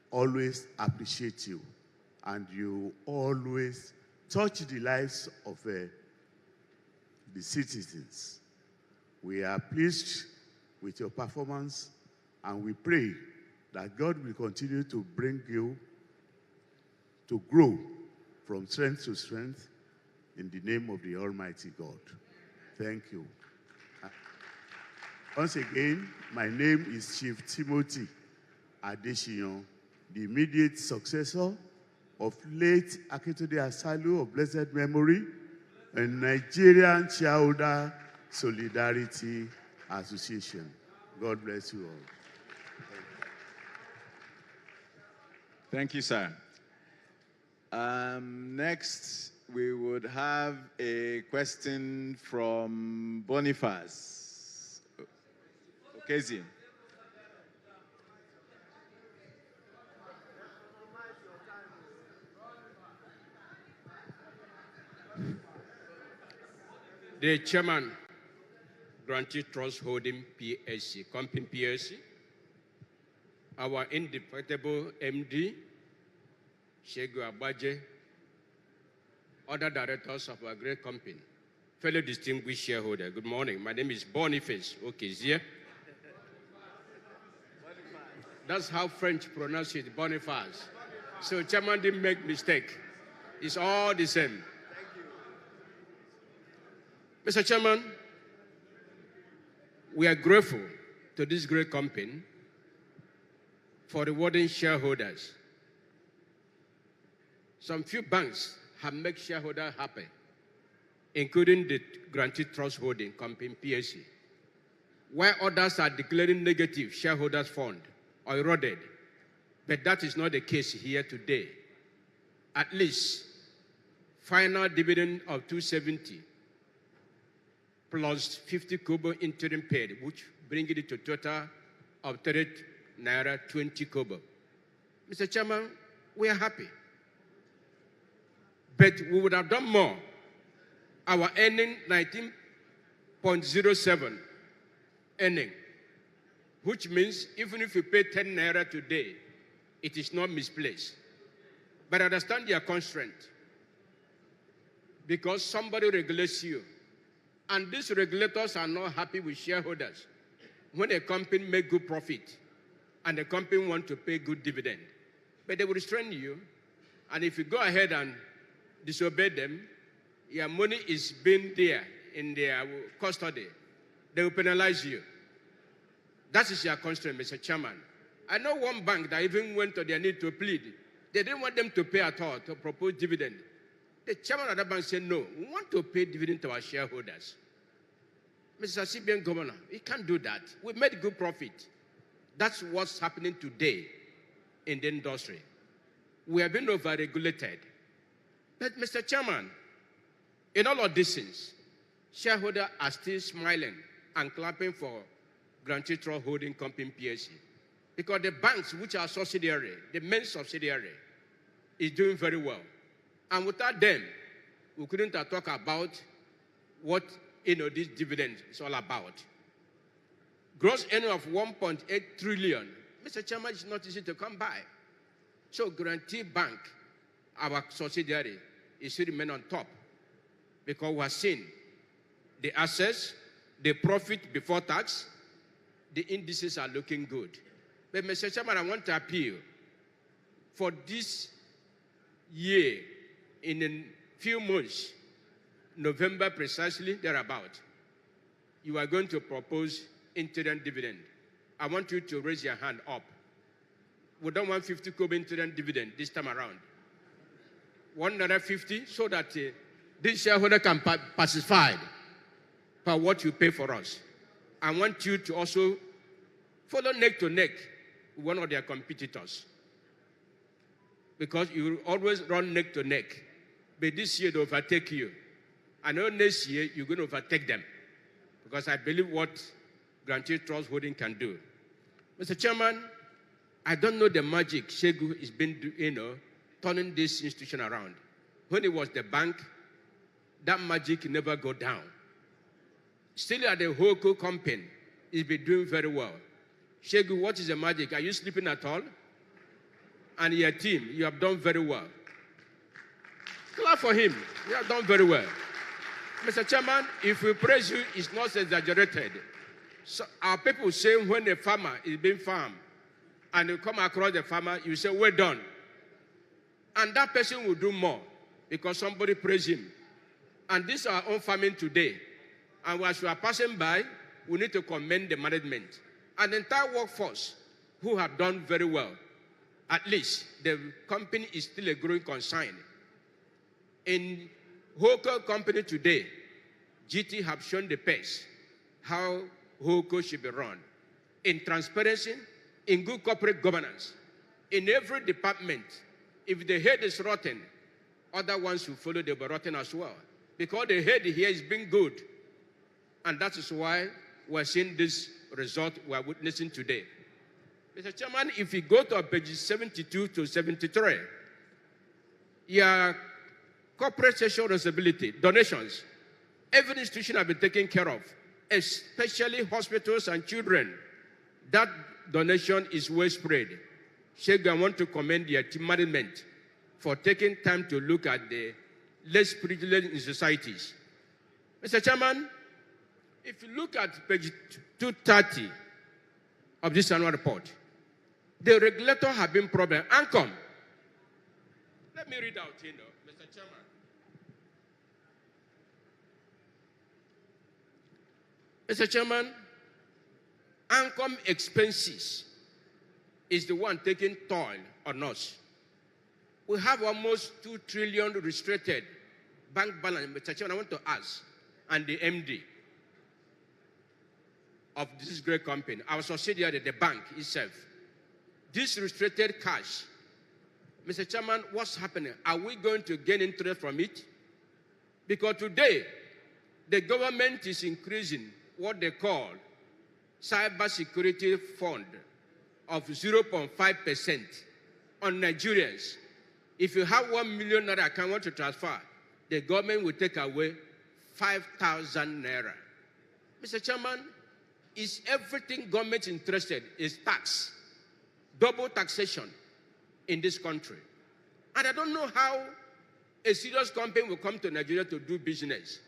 always appreciate you, and you always touch the lives of the citizens. We are pleased with your performance, and we pray that God will continue to bring you to grow from strength to strength in the name of the Almighty God. Thank you. Once again, my name is Chief Timothy Adeshiyon, the immediate successor of late Akintunde Asalu of blessed memory and Nigerian Shareholder Solidarity Association. God bless you all. Thank you, sir. Next, we would have a question from Boniface. Okezi. The chairman, Guaranty Trust Holding Company PLC, our indefatigable MD, Shegu Abaje, other directors of our great company, fellow distinguished shareholder. Good morning. My name is Boniface Okezie. That's how French pronounce it, Boniface. So chairman didn't make mistake. It's all the same. Mr. Chairman, we are grateful to this great company for rewarding shareholders. Some few banks have made shareholders happy, including the Guaranty Trust Holding Company, PLC, while others are declaring negative shareholders fund or eroded. But that is not the case here today. At least final dividend of 270 plus 50 kobo interim paid, which brings it to a total of 30 naira 20 kobo. Mr. Chairman, we are happy. But we would have done more. Our earning 19.07 earning, which means even if you pay 10 naira today, it is not misplaced. But I understand their constraint, because somebody regulates you. And these regulators are not happy with shareholders when a company makes good profit and the company wants to pay good dividend. But they will restrain you, and if you go ahead and disobey them, your money is being there in their custody. They will penalize you. That is your constraint, Mr. Chairman. I know one bank that even went to their need to plead. They didn't want them to pay at all to propose dividend. The chairman of that bank said, no, we want to pay dividend to our shareholders. Mr. CBN Governor, we can't do that. We made good profit. That's what's happening today in the industry. We have been over-regulated. But Mr. Chairman, in all of these things, shareholders are still smiling and clapping for Guaranty Trust Holding Company PLC, because the banks, which are subsidiary, the main subsidiary, is doing very well. And without them, we couldn't talk about what this dividend is all about. Gross earning of 1.8 trillion, Mr. Chairman, is not easy to come by. So Guaranty Bank, our subsidiary, is still remain on top, because we have seen the assets, the profit before tax, the indices are looking good. But Mr. Chairman, I want to appeal for this year, in a few months, November precisely, thereabout, you are going to propose interim dividend. I want you to raise your hand up. We don't want 50 kobo interim dividend this time around. 150 so that this shareholder can pacify for what you pay for us. I want you to also follow neck to neck with one of their competitors. Because you always run neck to neck. But this year they overtake you. I know next year you're going to overtake them. Because I believe what Guaranty Trust Holding can do. Mr. Chairman, I don't know the magic Shegu has been doing, turning this institution around. When it was the bank, that magic never go down. Still at the Hoko company, it's been doing very well. Shegu, what is the magic? Are you sleeping at all? And your team, you have done very well. Clap for him. You have done very well. Mr. Chairman, if we praise you, it's not exaggerated. So our people say when a farmer is being farmed, and you come across the farmer, you say, well done. And that person will do more because somebody praised him. And this is our own farming today. And as we are passing by, we need to commend the management and the entire workforce who have done very well. At least the company is still a growing concern. In Hoko company today, GT have shown the pace how Hoko should be run. In transparency, in good corporate governance, in every department. If the head is rotten, other ones who follow, they'll be rotten as well. Because the head here is being good. And that is why we're seeing this result we're witnessing today. Mr. Chairman, if you go to pages 72 to 73, your corporate social responsibility, donations, every institution have been taken care of, especially hospitals and children. That donation is well spread. Shegu, I want to commend your team management for taking time to look at the less privileged in societies. Mr. Chairman, if you look at page 230 of this annual report, the regulator have been problem. Anthem. Let me read out here, Mr. Chairman. Mr. Chairman, Anthem expenses is the one taking toll on us. We have almost 2 trillion restricted bank balance. Mr. Chairman, I want to ask, and the MD of this great company, our subsidiary, the bank itself, this restricted cash, Mr. Chairman, what's happening? Are we going to gain interest from it? Because today, the government is increasing what they call cybersecurity fund of 0.5% on Nigerians. If you have 1 million naira account want to transfer, the government will take away 5,000 naira. Mr. Chairman, is everything government interested is tax, double taxation in this country. And I don't know how a serious company will come to Nigeria to do business.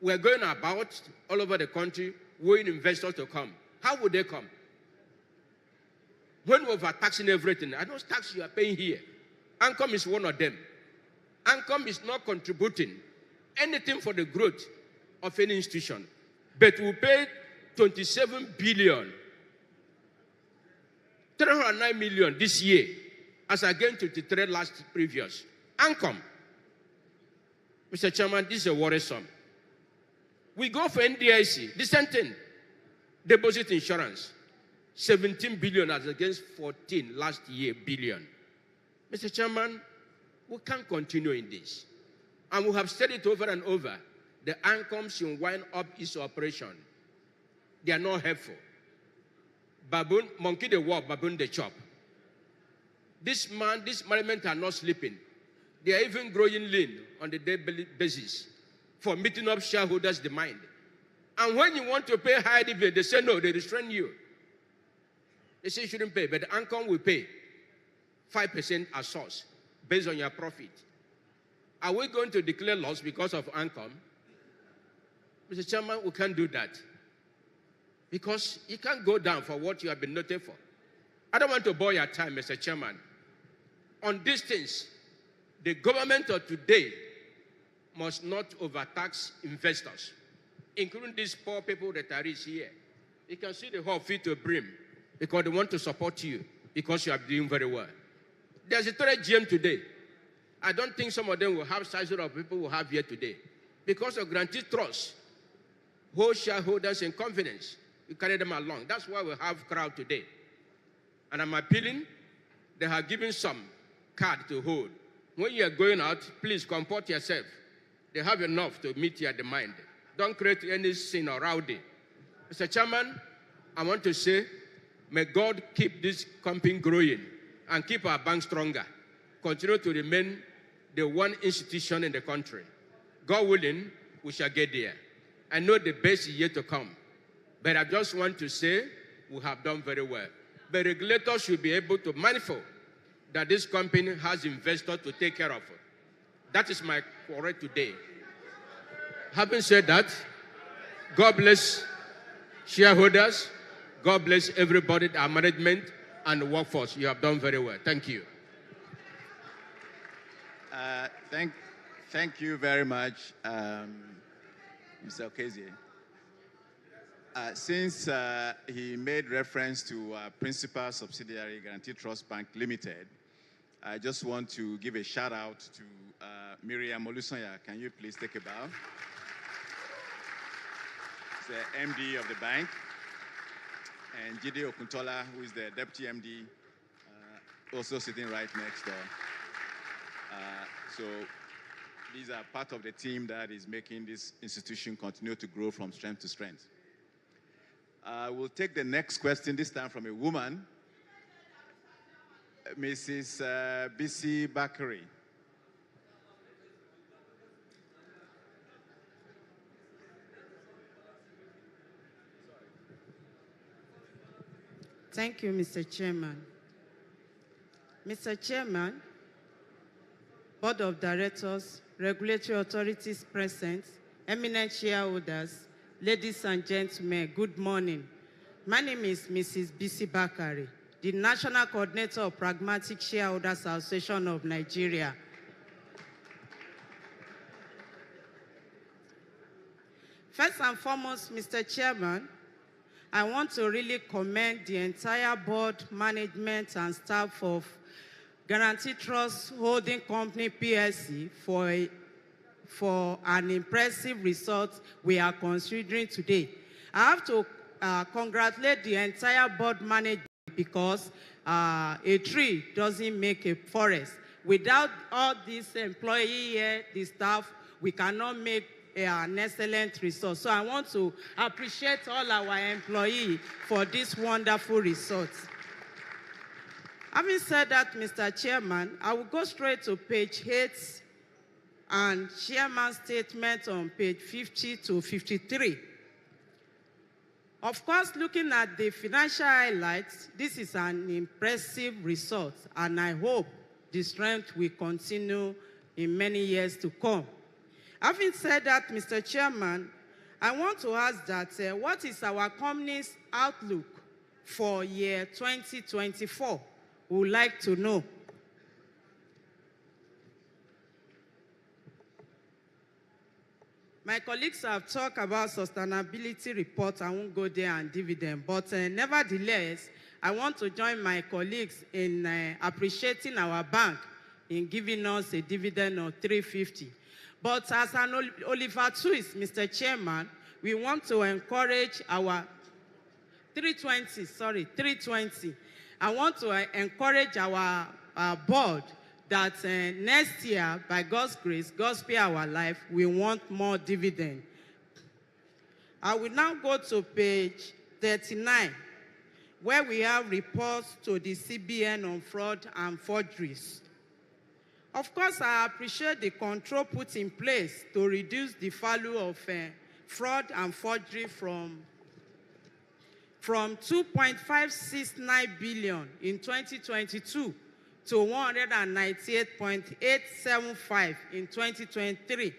We're going about all over the country, waiting investors to come. How would they come? When we're overtaxing everything, I know tax you are paying here. Anthem is one of them. Anthem is not contributing anything for the growth of any institution. But we paid 27 billion, 309 million this year, as against 23 last previous. Anthem. Mr. Chairman, this is a worrisome. We go for NDIC, the same thing. Deposit insurance, 17 billion as against 14 last year billion. Mr. Chairman, we can't continue in this. And we have said it over and over. The Anthem should wind up its operation. They are not helpful. Baboon, monkey they walk, baboon they chop. This management are not sleeping. They are even growing lean on the daily basis for meeting up shareholders' demand. And when you want to pay high dividend, they say no, they restrain you. They say you shouldn't pay, but the Anthem will pay 5% as source based on your profit. Are we going to declare loss because of Anthem? Mr. Chairman, we can't do that. Because you can't go down for what you have been noted for. I don't want to bore your time, Mr. Chairman. On these things, the government of today must not overtax investors, including these poor people, retirees here. You can see the hall filled to brim because they want to support you because you are doing very well. There's a third GM today. I don't think some of them will have size of people will have here today. Because of Guaranty Trust, hold shareholders in confidence. You carry them along. That's why we have crowd today. And I'm appealing, they have given some card to hold. When you are going out, please comport yourself. They have enough to meet your demand. Don't create any sin or rowdy. Mr. Chairman, I want to say, may God keep this company growing and keep our bank stronger. Continue to remain the one institution in the country. God willing, we shall get there. I know the best is yet to come. But I just want to say we have done very well. But regulators should be able to manifold that this company has investors to take care of. That is my quarrel today. Having said that, God bless shareholders, God bless everybody, our management and the workforce. You have done very well. Thank you. Thank you very much, Mr. Okezie. Since he made reference to principal subsidiary Guaranty Trust Bank Limited, I just want to give a shout out to Miriam Olusonya. Can you please take a bow? She's the MD of the bank. And Jide Okuntola, who is the deputy MD, also sitting right next door. So these are part of the team that is making this institution continue to grow from strength to strength. We'll take the next question, this time from a woman, Mrs. Bisi Bakari. Thank you, Mr. Chairman. Mr. Chairman, Board of Directors, regulatory authorities present, eminent shareholders, ladies and gentlemen, good morning. My name is Mrs. Bisi Bakari, the National Coordinator of Pragmatic Shareholders Association of Nigeria. First and foremost, Mr. Chairman, I want to really commend the entire board, management, and staff of Guaranty Trust Holding Company PLC for an impressive result we are considering today. I have to congratulate the entire board management because a tree doesn't make a forest. Without all these employees here, the staff, we cannot make an excellent result. So I want to appreciate all our employees for this wonderful result. Having said that, Mr. Chairman, I will go straight to page 8 and Chairman's statement on page 50 to 53. Of course, looking at the financial highlights, this is an impressive result, and I hope the strength will continue in many years to come. Having said that, Mr. Chairman, I want to ask that what is our company's outlook for year 2024? We would like to know. My colleagues have talked about sustainability report. I won't go there and dividend, but nevertheless, I want to join my colleagues in appreciating our bank in giving us a dividend of 350. But as an Oliver Twist, Mr. Chairman, we want to encourage our 320. I want to encourage our board that next year, by God's grace, God spare our life, we want more dividend. I will now go to page 39, where we have reports to the CBN on fraud and forgeries. Of course, I appreciate the control put in place to reduce the value of fraud and forgery from 2.569 billion in 2022 to 198.875 in 2023,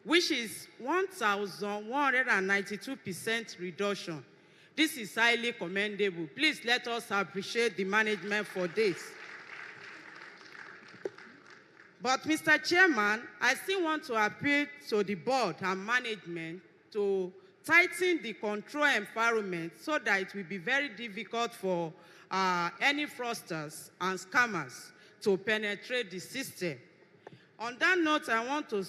which is 1,192% reduction. This is highly commendable. Please let us appreciate the management for this. But, Mr. Chairman, I still want to appeal to the board and management to tighten the control environment so that it will be very difficult for any fraudsters and scammers to penetrate the system. On that note, I want to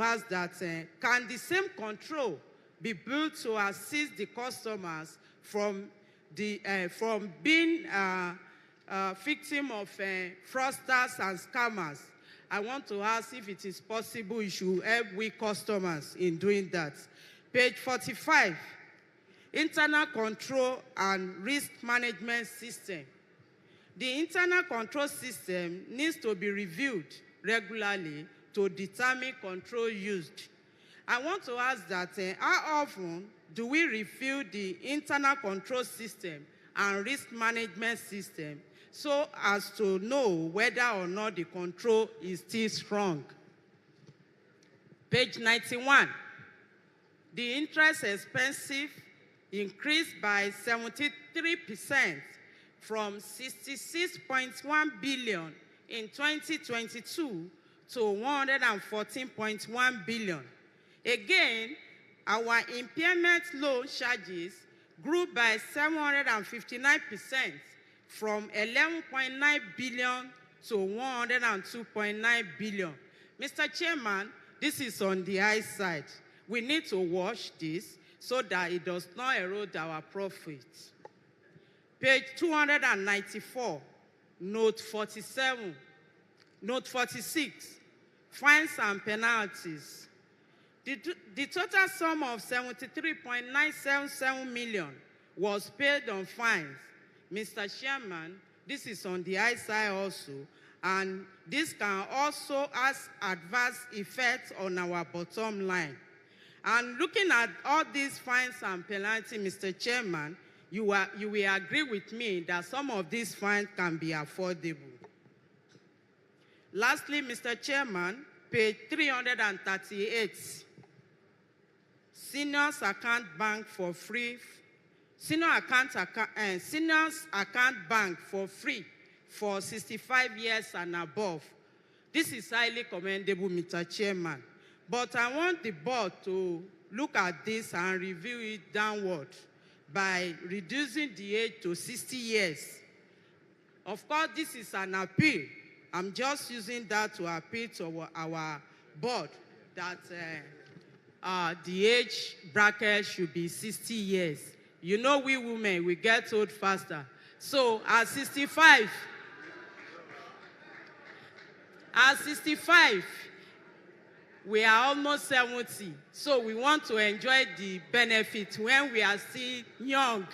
ask that can the same control be built to assist the customers from being victim of fraudsters and scammers? I want to ask if it is possible you should help we customers in doing that. Page 45, internal control and risk management system. The internal control system needs to be reviewed regularly to determine control used. I want to ask that how often do we review the internal control system and risk management system so as to know whether or not the control is still strong? Page 91, the interest expense increased by 73% from 66.1 billion in 2022 to 114.1 billion. Again, our impairment loan charges grew by 759% from 11.9 billion to 102.9 billion. Mr. Chairman, this is on the high side. We need to watch this so that it does not erode our profits. Page 294, note 47, note 46, fines and penalties. The total sum of 73.977 million was paid on fines. Mr. Chairman, this is on the high side also, and this can also have adverse effects on our bottom line. And looking at all these fines and penalties, Mr. Chairman, you will agree with me that some of these fines can be affordable. Lastly, Mr. Chairman, page 338, seniors account bank for free. Seniors account bank for free for 65 years and above. This is highly commendable, Mr. Chairman. But I want the board to look at this and review it downward by reducing the age to 60 years. Of course, this is an appeal. I'm just using that to appeal to our board that the age bracket should be 60 years. You know, we women, we get old faster. So at 65, we are almost 70. So we want to enjoy the benefits when we are still young.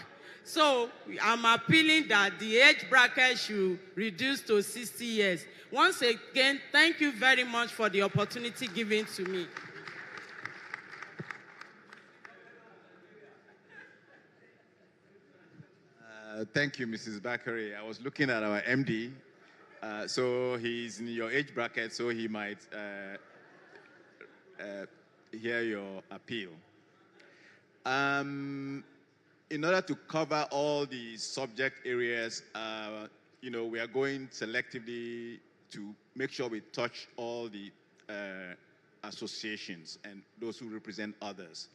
So I'm appealing that the age bracket should reduce to 60 years. Once again, thank you very much for the opportunity given to me. Thank you, Mrs. Bakari. I was looking at our MD. So he's in your age bracket, so he might hear your appeal. In order to cover all the subject areas, we are going selectively to make sure we touch all the associations and those who represent others.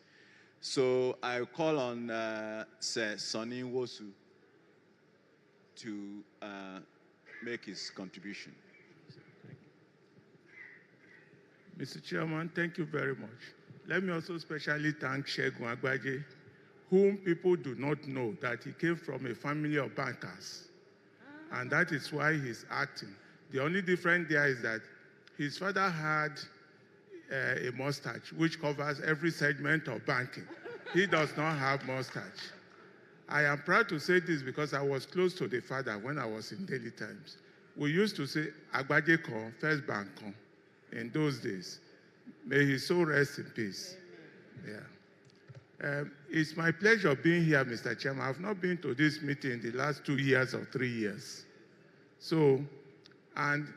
So I call on Sir Sonny Wosu to make his contribution. Mr. Chairman, thank you very much. Let me also specially thank Segun Agbaje, whom people do not know that he came from a family of bankers. And that is why he's acting. The only difference there is that his father had a mustache, which covers every segment of banking. He does not have mustache. I am proud to say this because I was close to the father when I was in Daily Times. We used to say, Agbaje Kon, First Bank Kon, in those days. May his soul rest in peace. Yeah. It's my pleasure being here, Mr. Chairman. I've not been to this meeting in the last 2 years or 3 years. So, and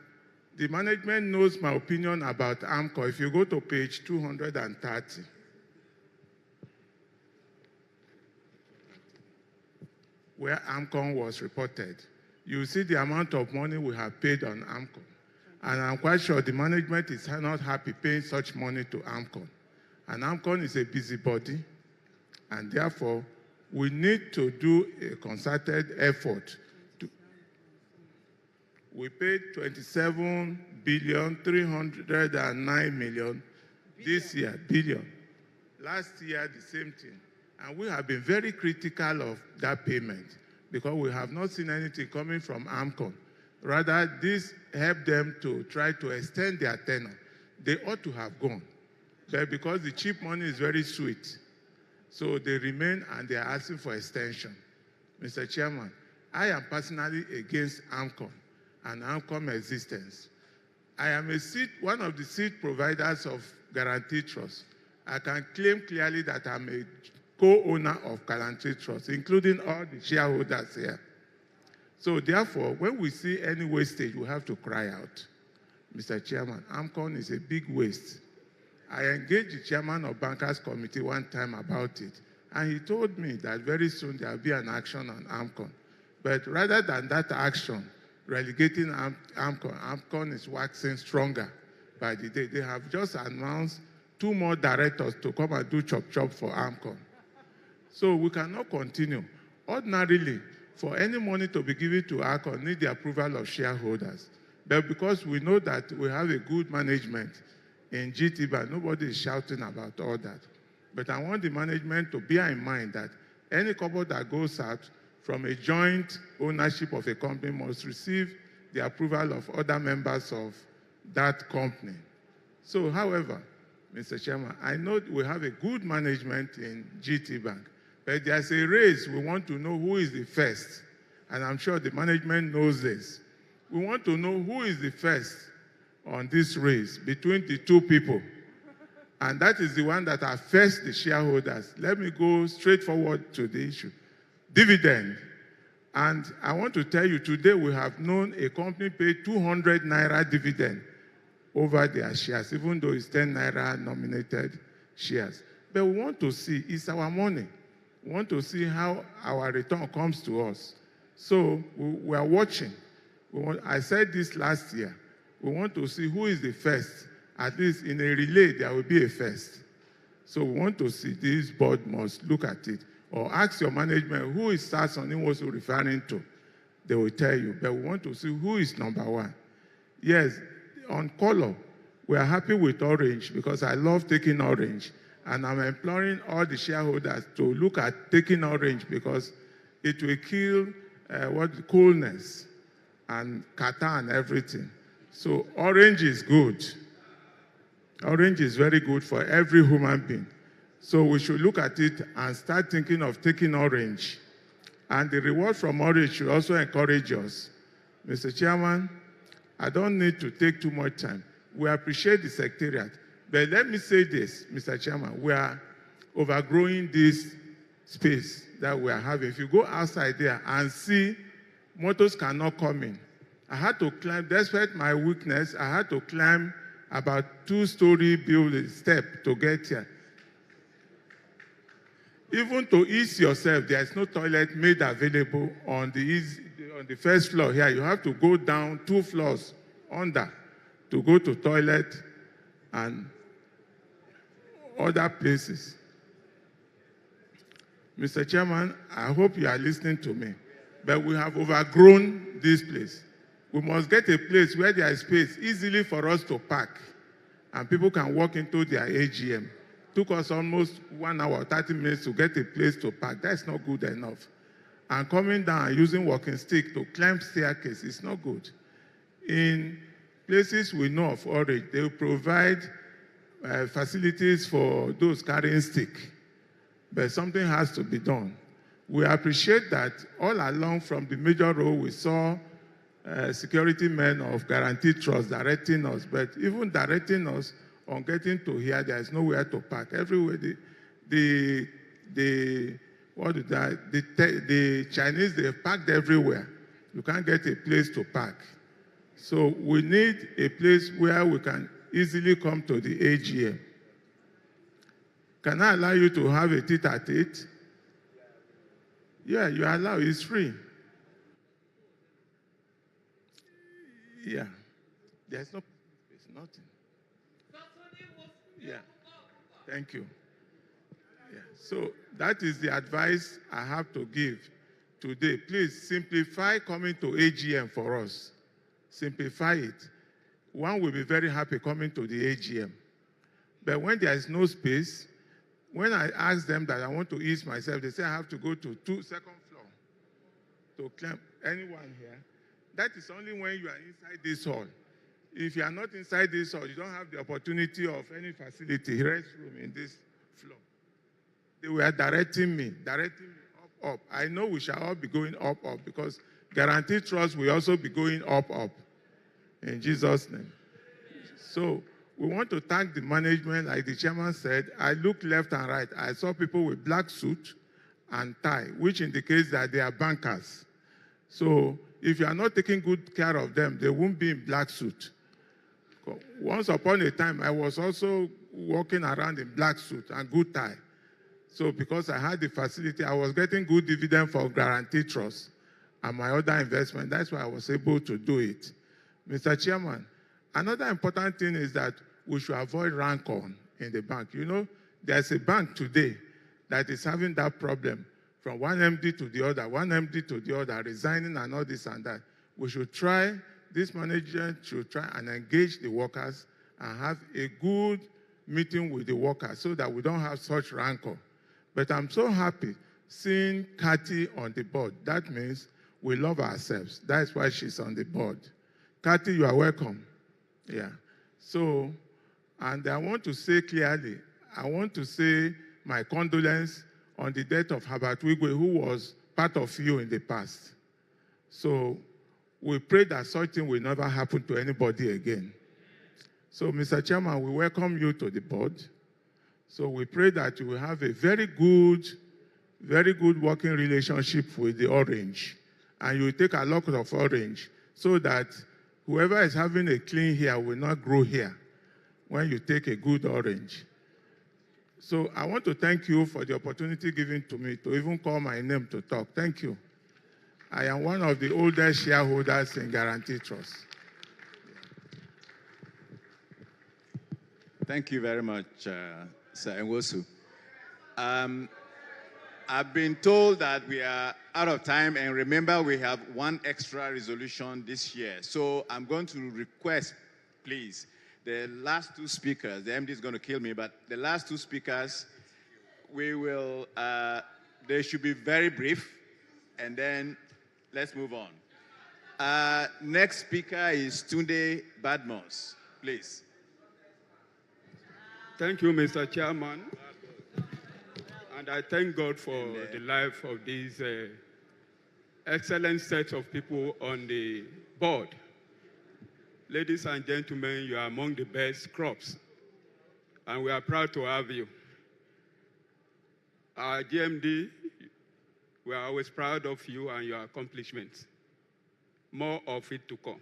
the management knows my opinion about AMCO. If you go to page 230, where AMCON was reported, you see the amount of money we have paid on AMCON. And I'm quite sure the management is not happy paying such money to AMCON. And AMCON is a busybody. And therefore, we need to do a concerted effort. We paid 27,309,000,000 this year, billion. Last year, the same thing. And we have been very critical of that payment because we have not seen anything coming from AMCON. Rather, this helped them to try to extend their tenure. They ought to have gone. But because the cheap money is very sweet, so they remain and they are asking for extension. Mr. Chairman, I am personally against AMCON and AMCON existence. I am one of the seed providers of Guaranty Trust. I can claim clearly that I'm a co-owner of Guaranty Trust, including all the shareholders here. So therefore, when we see any wastage, we have to cry out. Mr. Chairman, AMCON is a big waste. I engaged the chairman of Bankers Committee one time about it, and he told me that very soon there will be an action on AMCON. But rather than that action, relegating AMCON is waxing stronger by the day. They have just announced 2 more directors to come and do chop-chop for AMCON. So we cannot continue. Ordinarily, for any money to be given to AMCON, need the approval of shareholders. But because we know that we have a good management in GT Bank, nobody is shouting about all that. But I want the management to bear in mind that any couple that goes out from a joint ownership of a company must receive the approval of other members of that company. So, however, Mr. Chairman, I know we have a good management in GT Bank, but there's a race. We want to know who is the first, and I'm sure the management knows this. We want to know who is the first on this race between the 2 people, and that is the one that affects the shareholders. Let me go straight forward to the issue. Dividend. And I want to tell you, today we have known a company pay 200 Naira dividend over their shares, even though it's 10 Naira nominated shares. But we want to see, it's our money. We want to see how our return comes to us. So we are watching. I said this last year. We want to see who is the first. At least in a relay, there will be a first. So we want to see, this board must look at it. Or ask your management, who is Sasson also referring to? They will tell you. But we want to see who is number 1. Yes, on color, we are happy with orange because I love taking orange. And I'm imploring all the shareholders to look at taking orange because it will kill coolness and catarrh and everything. So orange is good. Orange is very good for every human being. So we should look at it and start thinking of taking orange. And the reward from orange should also encourage us. Mr. Chairman, I don't need to take too much time. We appreciate the secretariat. But let me say this, Mr. Chairman, we are overgrowing this space that we are having. If you go outside there and see motors cannot come in. I had to climb, despite my weakness, I had to climb about 2-story building step to get here. Even to ease yourself, there is no toilet made available on the first floor here. You have to go down 2 floors under to go to toilet and other places. Mr. Chairman, I hope you are listening to me, but we have overgrown this place. We must get a place where there is space easily for us to park and people can walk into their AGM. Took us almost 1 hour, 30 minutes to get a place to park. That's not good enough. And coming down and using walking stick to climb staircase is not good. In places we know of already, they will provide facilities for those carrying stick. But something has to be done. We appreciate that all along from the major road we saw security men of Guaranty Trust directing us, but even directing us on getting to here, there is nowhere to park. Everywhere, the Chinese, they have parked everywhere. You can't get a place to park. So we need a place where we can easily come to the AGM. Can I allow you to have a tete-a-tete? Yeah, you are allowed. It's free. Yeah. There's no, it's nothing. Yeah. Thank you. Yeah. So that is the advice I have to give today. Please simplify coming to AGM for us. Simplify it. One will be very happy coming to the AGM. But when there is no space, when I ask them that I want to ease myself, they say I have to go to second floor to claim. Anyone here? That is only when you are inside this hall. If you are not inside this hall, you don't have the opportunity of any facility, restroom in this floor. They were directing me up. I know we shall all be going up, because Guaranty Trust will also be going up. In Jesus' name. So we want to thank the management. Like the chairman said, I looked left and right. I saw people with black suit and tie, which indicates that they are bankers. So if you are not taking good care of them, they won't be in black suit. Once upon a time, I was also walking around in black suit and good tie. So because I had the facility, I was getting good dividend for Guaranty Trust and my other investment. That's why I was able to do it. Mr. Chairman, another important thing is that we should avoid rancor in the bank. You know, there's a bank today that is having that problem, from one MD to the other, one MD to the other, resigning and all this and that. We should try, this management should try and engage the workers and have a good meeting with the workers so that we don't have such rancor. But I'm so happy seeing Kathy on the board. That means we love ourselves. That's why she's on the board. Kathy, you are welcome. Yeah. So, and I want to say clearly, I want to say my condolence on the death of Herbert Wigwe, who was part of you in the past. So we pray that such thing will never happen to anybody again. So, Mr. Chairman, we welcome you to the board. So we pray that you will have a very good working relationship with the orange. And you will take a lot of orange so that whoever is having a clean hair will not grow hair when you take a good orange. So I want to thank you for the opportunity given to me to even call my name to talk. Thank you. I am one of the oldest shareholders in Guaranty Trust. Thank you very much, Sir Nwosu. I've been told that we are out of time, and remember we have one extra resolution this year. So I'm going to request, please, the last two speakers, the MD is going to kill me, but the last two speakers, we will, they should be very brief, and then let's move on. Next speaker is Tunde Badmos, please. Thank you, Mr. Chairman. And I thank God for the life of these excellent set of people on the board. Ladies and gentlemen, you are among the best crops, and we are proud to have you. Our GMD, we are always proud of you and your accomplishments. More of it to come.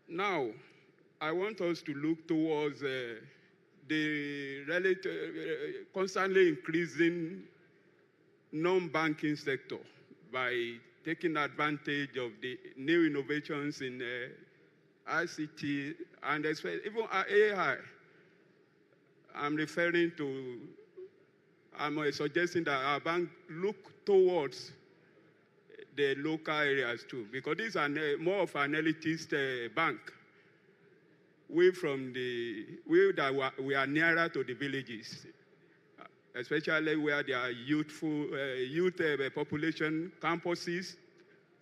Now, I want us to look towards the constantly increasing non-banking sector by taking advantage of the new innovations in ICT and even AI. I'm suggesting that our bank look towards the local areas too, because this is more of an elitist bank. We are nearer to the villages, especially where there are youth population campuses,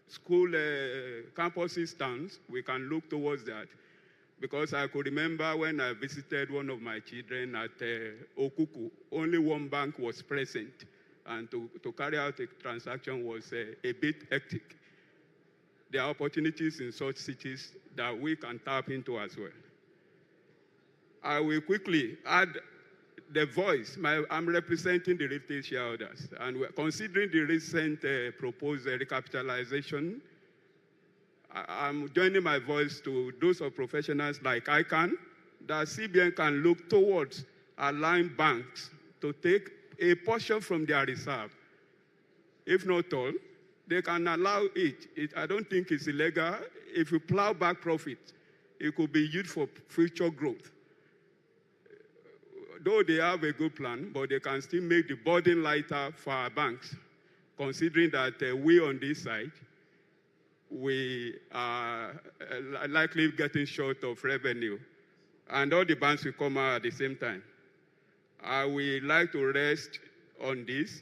school campuses stands. We can look towards that. Because I could remember when I visited one of my children at Okuku, only one bank was present. And to carry out a transaction was a bit hectic. There are opportunities in such cities that we can tap into as well. I will quickly add the voice. I'm representing the retail shareholders, and we're considering the recent proposed recapitalization. I'm joining my voice to those of professionals like ICANN, that CBN can look towards allowing banks to take a portion from their reserve. If not all, they can allow it. I don't think it's illegal. If you plow back profit, it could be used for future growth. though they have a good plan, but they can still make the burden lighter for our banks, considering that we on this side, we are likely getting short of revenue, and all the banks will come out at the same time. I would like to rest on this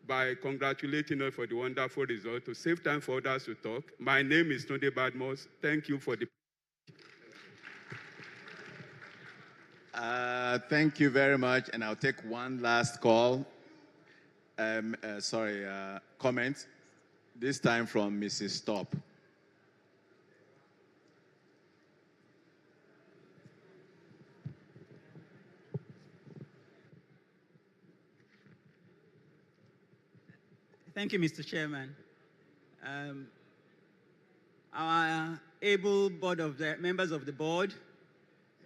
by congratulating us for the wonderful result, to save time for others to talk. My name is Tunde Badmos. Thank you for the... Thank you very much, and I'll take one last call. Comment, this time from Mrs. Stop. Thank you, Mr. Chairman. Our able members of the board,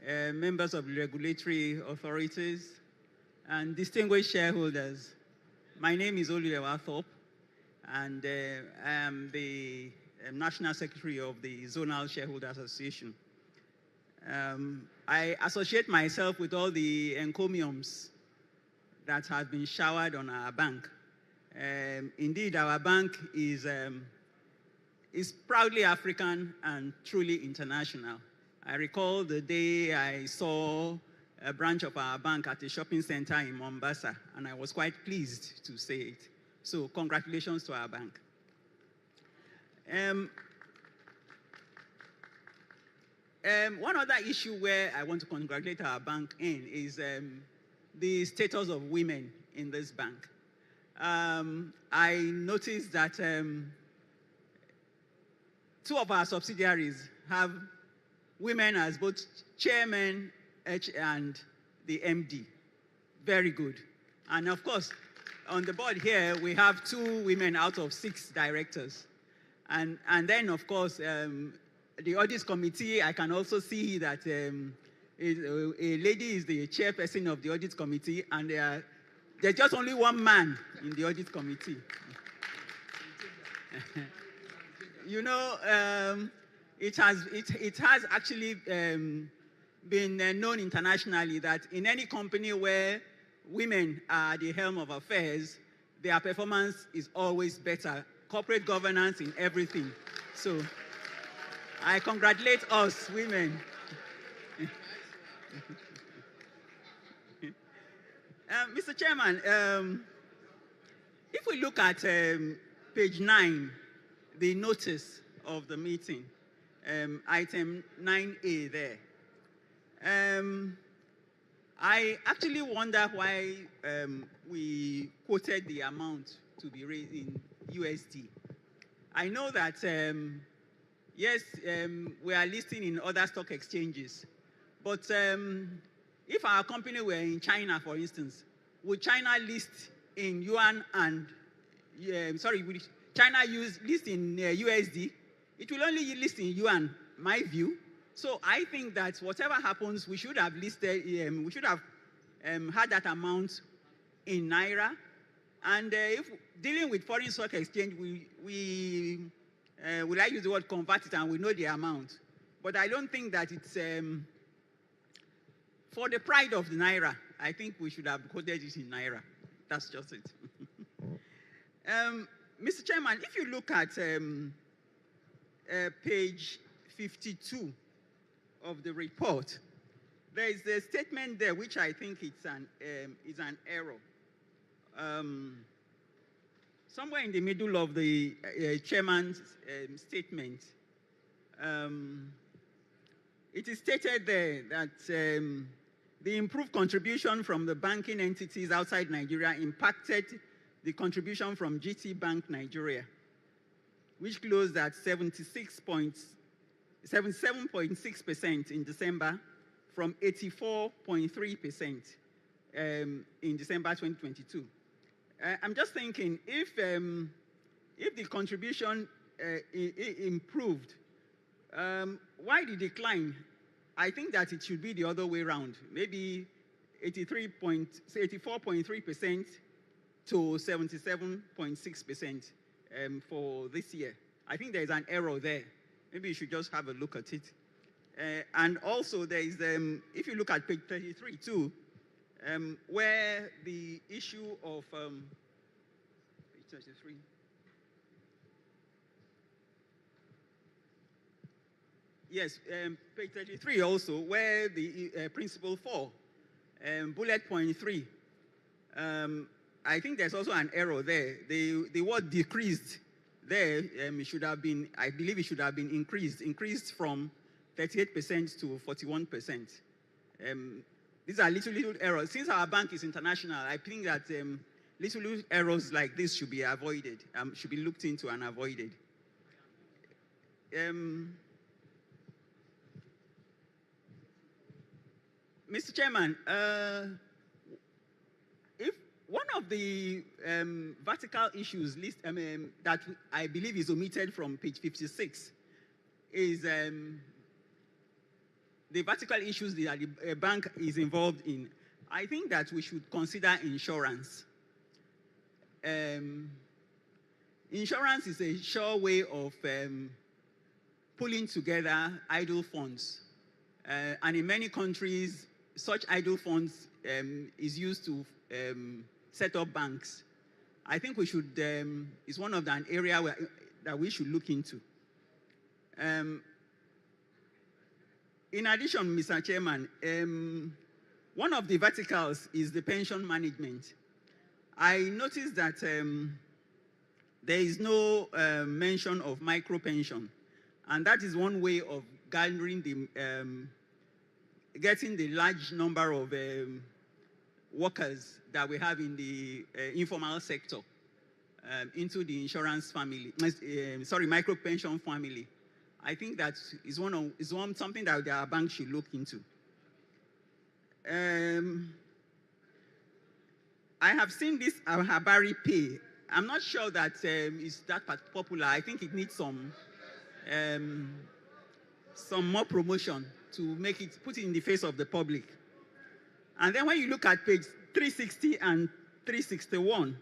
members of the regulatory authorities, and distinguished shareholders. My name is Oliver Thorpe, and I am the National Secretary of the Zonal Shareholder Association. I associate myself with all the encomiums that have been showered on our bank. Indeed, our bank is proudly African and truly international. I recall the day I saw a branch of our bank at a shopping center in Mombasa, and I was quite pleased to say it. So congratulations to our bank. One other issue where I want to congratulate our bank in is the status of women in this bank. I noticed that 2 of our subsidiaries have women as both chairman and the MD. Very good. And of course, on the board here, we have 2 women out of 6 directors. And then, of course, the audit committee, I can also see that a lady is the chairperson of the audit committee, and there's just only 1 man in the audit committee. You know, it has actually been known internationally that in any company where women are the helm of affairs, their performance is always better. Corporate governance in everything. So I congratulate us women. Mr. Chairman, if we look at page 9, the notice of the meeting, item 9A there, I actually wonder why we quoted the amount to be raised in USD. I know that, yes, we are listing in other stock exchanges, but if our company were in China, for instance, would China list in yuan and, would China list in USD? It will only list in yuan, my view. So I think that whatever happens, we should have listed, we should have had that amount in Naira. And if dealing with foreign stock exchange, we like use the word convert it and we know the amount. But I don't think that it's, for the pride of the Naira, I think we should have quoted it in Naira. That's just it. Mr. Chairman, if you look at page 52 of the report, there is a statement there which I think it's is an error. Somewhere in the middle of the chairman's statement, it is stated there that the improved contribution from the banking entities outside Nigeria impacted the contribution from GT Bank Nigeria, which closed at 77.6% in December from 84.3% in December 2022. I'm just thinking, if the contribution improved, why the decline? I think that it should be the other way around. Maybe 84.3% to 77.6% for this year. I think there's an error there. Maybe you should just have a look at it. And also, there is, if you look at page 33 too, where the issue of page 33. Yes, page 33 also, where the principle 4, bullet point 3. I think there's also an error there. The word decreased there should have been, I believe it should have been increased from 38% to 41%. These are little errors. Since our bank is international, I think that little errors like this should be avoided, should be looked into and avoided. Mr. Chairman, if one of the vertical issues that I believe is omitted from page 56 is the vertical issues that the bank is involved in. I think that we should consider insurance. Insurance is a sure way of pulling together idle funds. And in many countries, such idle funds is used to set up banks. I think we should, it's one of the area that we should look into. In addition, Mr. Chairman, one of the verticals is the pension management. I noticed that there is no mention of micro pension, and that is one way of gathering the, getting the large number of workers that we have in the informal sector into the insurance family, micro pension family. I think that is something that our bank should look into. I have seen this Habari Pay. I'm not sure that it's that popular. I think it needs some more promotion to make it, put it in the face of the public. And then when you look at page 360 and 361,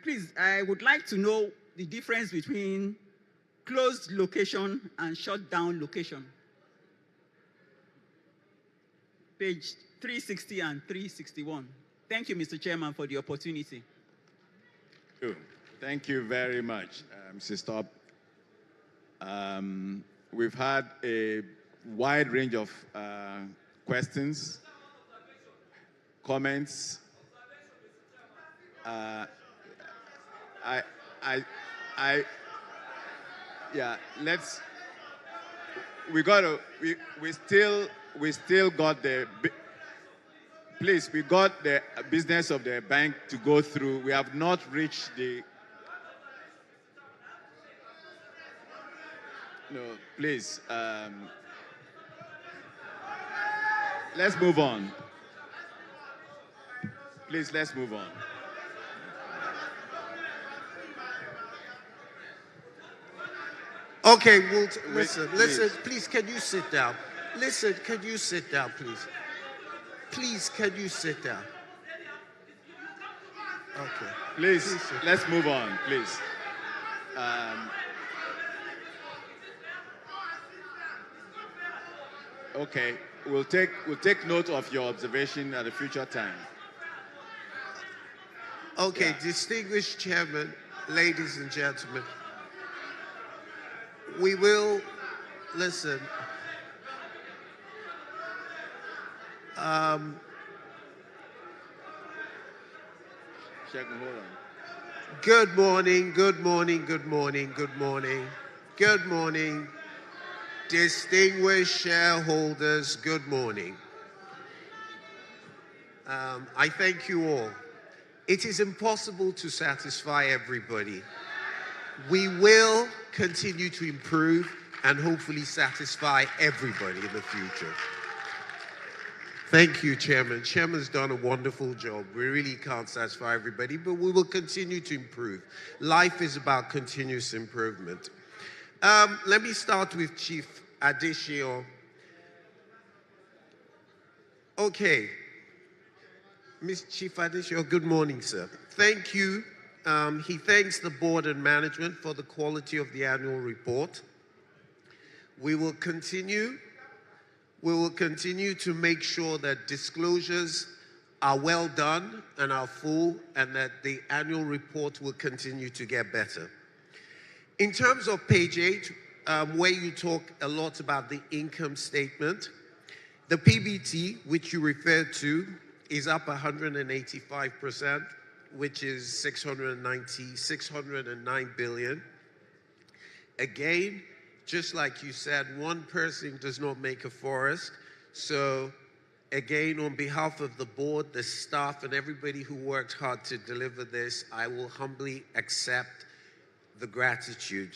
please, I would like to know the difference between closed location and shut down location. Page 360 and 361. Thank you, Mr. Chairman, for the opportunity. Thank you very much, Mr. Stop. We've had a wide range of questions, comments. Yeah, let's, we still got the, please, we got the business of the bank to go through. We have not reached the, no, please, let's move on. Please, let's move on. Okay, well, listen, please, can you sit down? Listen, can you sit down, please? Please, can you sit down? Okay. Please let's move on, please. Okay, we'll take note of your observation at a future time. Okay, Yeah. Distinguished Chairman, ladies and gentlemen, we will listen. Hold on. Good morning, good morning, good morning, good morning. Good morning. Distinguished shareholders, good morning. I thank you all. It is impossible to satisfy everybody. We will continue to improve and hopefully satisfy everybody in the future. Thank you, Chairman. Chairman's done a wonderful job. We really can't satisfy everybody, but we will continue to improve. Life is about continuous improvement. Let me start with Chief Adesio. Okay. Ms. Chief Adesio, good morning, sir. Thank you. He thanks the board and management for the quality of the annual report. We will continue We will continue to make sure that disclosures are well done and are full, and that the annual report will continue to get better. In terms of page 8, where you talk a lot about the income statement, the PBT, which you referred to, is up 185%, which is 609 billion. Again, just like you said, one person does not make a forest. So again, on behalf of the board, the staff, and everybody who worked hard to deliver this, I will humbly accept the gratitude.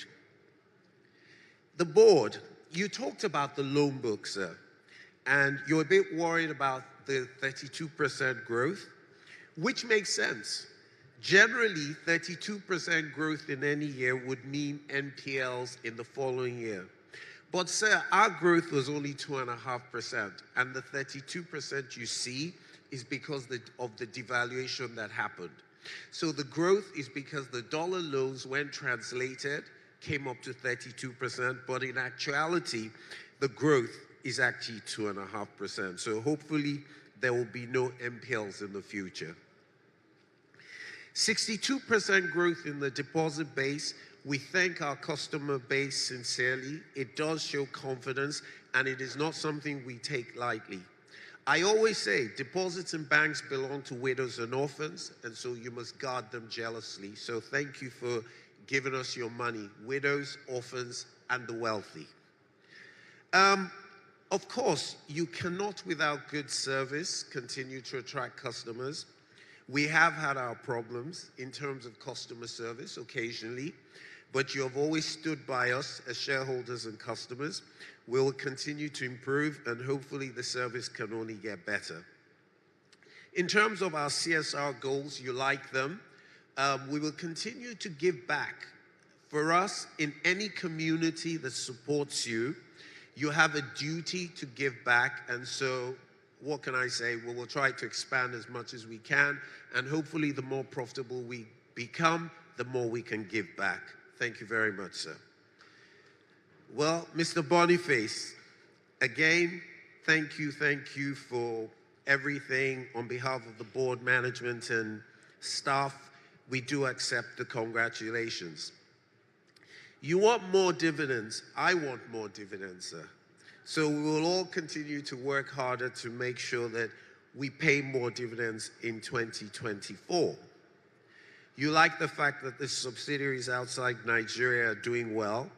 The board, you talked about the loan book, sir, and you're a bit worried about the 32% growth, which makes sense. Generally, 32% growth in any year would mean NPLs in the following year. But sir, our growth was only 2.5%, and the 32% you see is because of the devaluation that happened. So the growth is because the dollar loans, when translated, came up to 32%, but in actuality, the growth is actually 2.5%. So hopefully, there will be no NPLs in the future. 62% growth in the deposit base. We thank our customer base sincerely. It does show confidence, and it is not something we take lightly. I always say deposits in banks belong to widows and orphans, and so you must guard them jealously. So thank you for giving us your money, widows, orphans, and the wealthy. Of course, you cannot, without good service, continue to attract customers. We have had our problems in terms of customer service occasionally, but you have always stood by us as shareholders and customers. We will continue to improve, and hopefully the service can only get better. In terms of our CSR goals, you like them. We will continue to give back. For us, in any community that supports you, you have a duty to give back, and so what can I say? We will try to expand as much as we can, and hopefully the more profitable we become, the more we can give back. Thank you very much, sir. Well, Mr. Boniface, again, thank you for everything on behalf of the board, management, and staff. We do accept the congratulations. You want more dividends. I want more dividends, sir. So we will all continue to work harder to make sure that we pay more dividends in 2024. You like the fact that the subsidiaries outside Nigeria are doing well.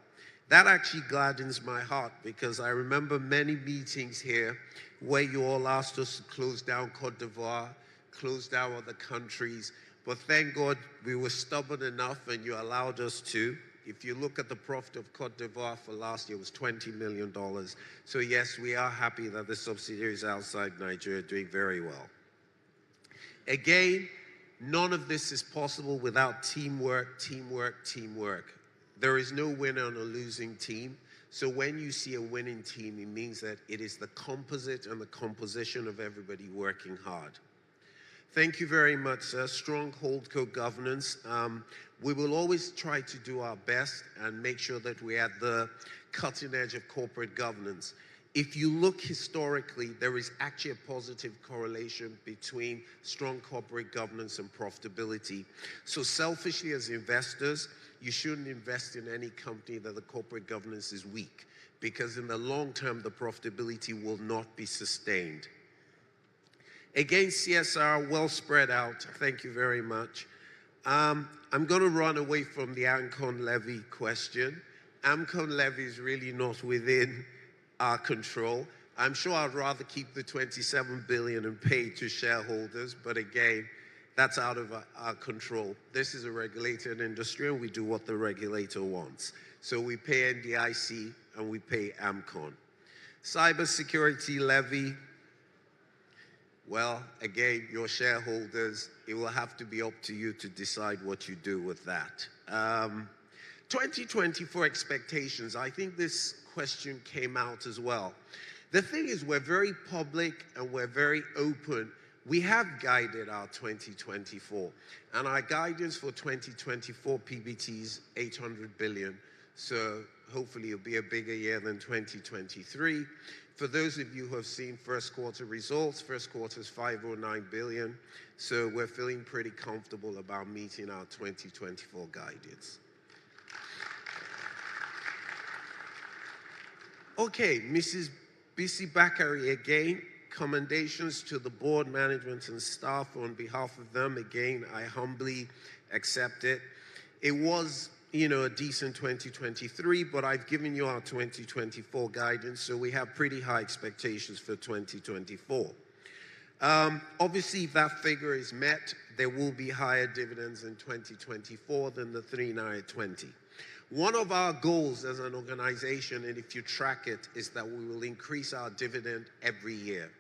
That actually gladdens my heart, because I remember many meetings here where you all asked us to close down Côte d'Ivoire, close down other countries. But thank God we were stubborn enough and you allowed us to. If you look at the profit of Côte d'Ivoire for last year, it was $20 million. So yes, we are happy that the subsidiaries outside Nigeria are doing very well. Again, none of this is possible without teamwork, teamwork, teamwork. There is no winner on a losing team. So when you see a winning team, it means that it is the composite and the composition of everybody working hard. Thank you very much, sir. Strong holdco governance. We will always try to do our best and make sure that we're at the cutting edge of corporate governance. If you look historically, there is actually a positive correlation between strong corporate governance and profitability. So selfishly as investors, you shouldn't invest in any company that the corporate governance is weak, because in the long term, the profitability will not be sustained. Again, CSR, well spread out. Thank you very much. I'm going to run away from the AMCON levy question. AMCON levy is really not within our control. I'm sure I'd rather keep the 27 billion and pay to shareholders, but again, that's out of our control. This is a regulated industry, and we do what the regulator wants. So we pay NDIC and we pay AMCON. Cybersecurity levy. Well, again, your shareholders, it will have to be up to you to decide what you do with that. 2024 expectations. I think this question came out as well. The thing is, we're very public and we're very open. We have guided our 2024, and our guidance for 2024 PBT is 800 billion. So hopefully it'll be a bigger year than 2023. For those of you who have seen first quarter results, first quarter is 509 billion. So we're feeling pretty comfortable about meeting our 2024 guidance. Okay, Mrs. Bisi Bakari again, commendations to the board, management, and staff. On behalf of them, again, I humbly accept it. It was, a decent 2023, but I've given you our 2024 guidance, so we have pretty high expectations for 2024. Obviously, if that figure is met, there will be higher dividends in 2024 than the 3,920. One of our goals as an organization, and if you track it, is that we will increase our dividend every year.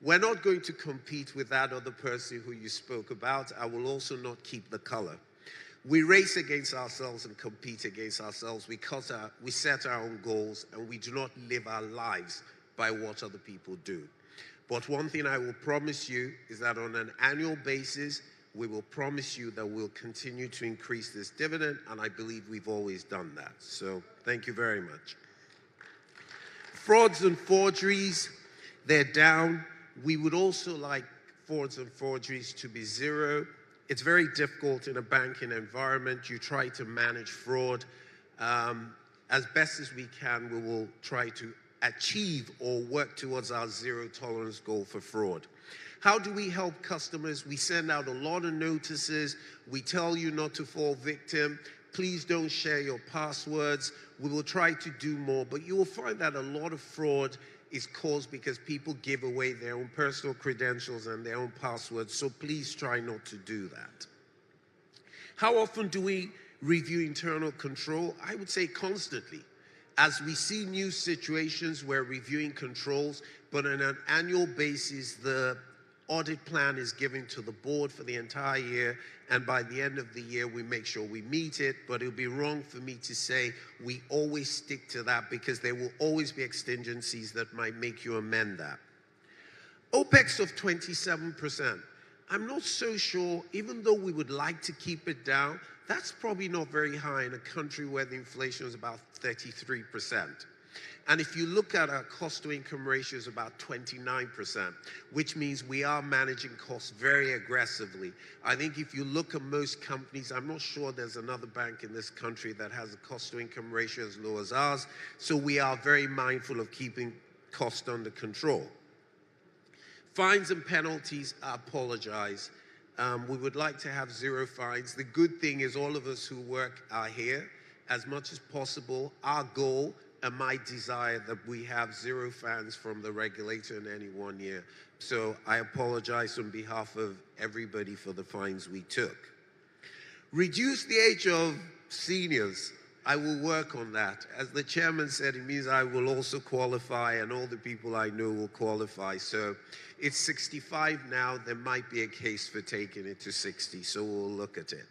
We're not going to compete with that other person who you spoke about. I will also not keep the color. We race against ourselves and compete against ourselves because we set our own goals and we do not live our lives by what other people do. But one thing I will promise you is that on an annual basis, we will promise you that we'll continue to increase this dividend, and I believe we've always done that. So thank you very much. Frauds and forgeries, they're down. We would also like frauds and forgeries to be zero. It's very difficult in a banking environment. You try to manage fraud. As best as we can, we will try to achieve or work towards our zero tolerance goal for fraud. How do we help customers? We send out a lot of notices. We tell you not to fall victim. Please don't share your passwords. We will try to do more, but you will find that a lot of fraud is caused because people give away their own personal credentials and their own passwords, so please try not to do that. How often do we review internal control? I would say constantly. As we see new situations, we're reviewing controls, but on an annual basis, the audit plan is given to the board for the entire year, and by the end of the year, we make sure we meet it, but it would be wrong for me to say we always stick to that because there will always be contingencies that might make you amend that. OPEX of 27%. I'm not so sure, even though we would like to keep it down, that's probably not very high in a country where the inflation is about 33%. And if you look at our cost-to-income ratio is about 29%, which means we are managing costs very aggressively. I think if you look at most companies, I'm not sure there's another bank in this country that has a cost-to-income ratio as low as ours, so we are very mindful of keeping costs under control. Fines and penalties, I apologize. We would like to have zero fines. The good thing is all of us who work are here. As much as possible, our goal and my desire that we have zero fines from the regulator in any 1 year. So I apologize on behalf of everybody for the fines we took. Reduce the age of seniors. I will work on that. As the chairman said, it means I will also qualify and all the people I know will qualify. So it's 65 now. There might be a case for taking it to 60, so we'll look at it.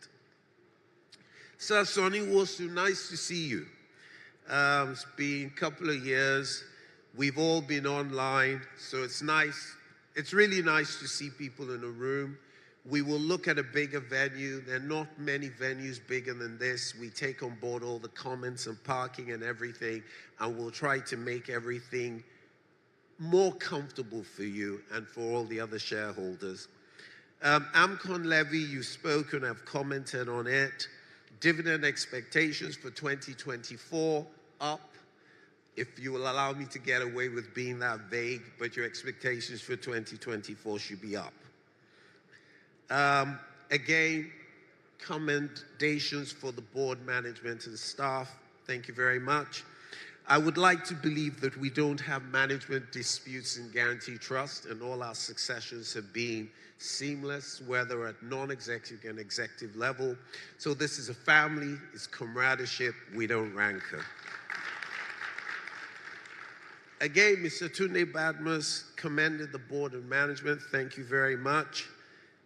Sir Sonny Wosu, nice to see you. It's been a couple of years. We've all been online, so it's nice. It's really nice to see people in a room. We will look at a bigger venue. There are not many venues bigger than this. We take on board all the comments and parking and everything, and we'll try to make everything more comfortable for you and for all the other shareholders. AMCON levy, you've spoken, I've commented on it. Dividend expectations for 2024, up. If you will allow me to get away with being that vague, but your expectations for 2024 should be up. Again, commendations for the board, management, and staff. Thank you very much. I would like to believe that we don't have management disputes in Guaranty Trust, and all our successions have been seamless, whether at non-executive and executive level. So this is a family, it's camaraderie, we don't rancor. Again, Mr. Tunde Badmus commended the board and management. Thank you very much.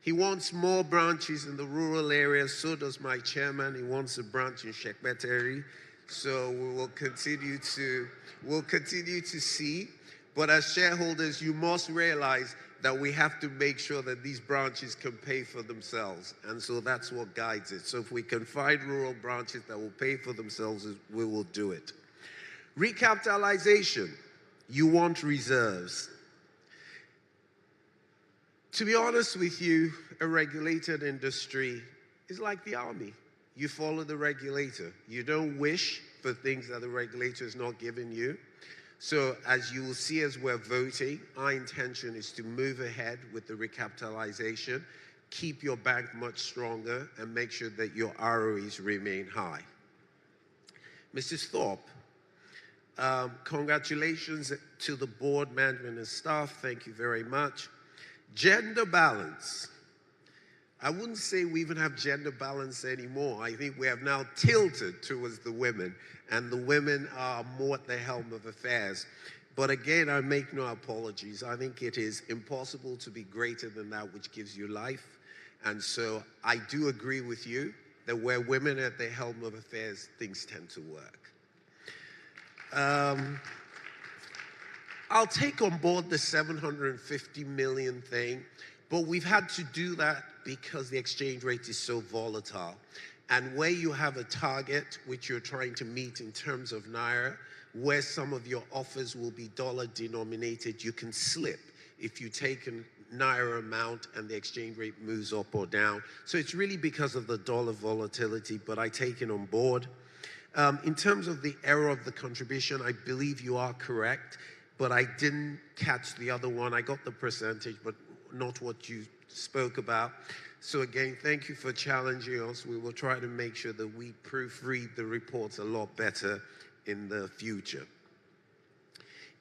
He wants more branches in the rural areas, so does my chairman. He wants a branch in Shekpeteri. So we will continue to see. But as shareholders, you must realize that we have to make sure that these branches can pay for themselves. And so that's what guides it. So if we can find rural branches that will pay for themselves, we will do it. Recapitalization. You want reserves. To be honest with you, a regulated industry is like the army. You follow the regulator. You don't wish for things that the regulator is not giving you. So as you will see as we're voting, our intention is to move ahead with the recapitalization, keep your bank much stronger, and make sure that your ROEs remain high. Mrs. Thorpe, congratulations to the board, management, and staff. Thank you very much. Gender balance. I wouldn't say we even have gender balance anymore. I think we have now tilted towards the women, and the women are more at the helm of affairs. But again, I make no apologies. I think it is impossible to be greater than that which gives you life. And so I do agree with you that where women are at the helm of affairs, things tend to work. I'll take on board the 750 million thing, but we've had to do that because the exchange rate is so volatile. And where you have a target which you're trying to meet in terms of Naira, where some of your offers will be dollar denominated, you can slip if you take a Naira amount and the exchange rate moves up or down. So it's really because of the dollar volatility, but I take it on board. In terms of the error of the contribution, I believe you are correct, but I didn't catch the other one. I got the percentage, but not what you spoke about. So again, thank you for challenging us. We will try to make sure that we proofread the reports a lot better in the future.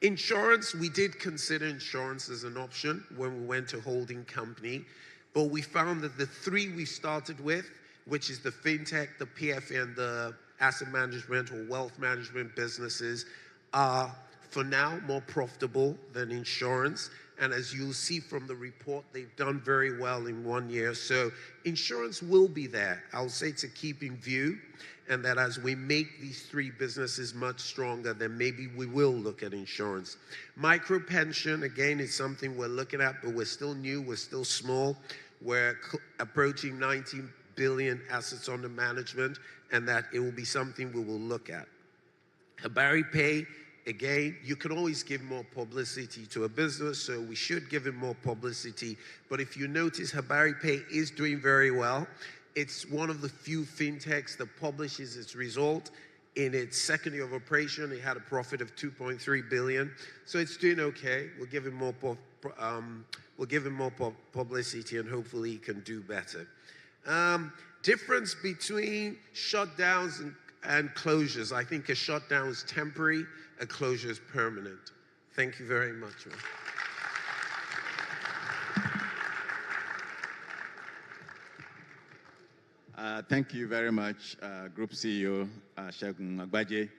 Insurance, we did consider insurance as an option when we went to holding company, but we found that the three we started with, which is the fintech, the PFA, and the asset management or wealth management businesses, are for now more profitable than insurance. And as you'll see from the report, they've done very well in 1 year. So insurance will be there. I'll say to keep in view, and that as we make these three businesses much stronger, then maybe we will look at insurance. Micro pension, again, is something we're looking at, but we're still new, we're still small. We're approaching 19 billion assets under management, and that it will be something we will look at. Habari Pay, again, you can always give more publicity to a business, so we should give it more publicity. But if you notice, Habari Pay is doing very well. It's one of the few fintechs that publishes its result. In its second year of operation, it had a profit of 2.3 billion. So it's doing okay. We'll give it more publicity, and hopefully it can do better. Difference between shutdowns and closures. I think a shutdown is temporary, a closure is permanent. Thank you very much. Thank you very much, Group CEO Segun Agbaje.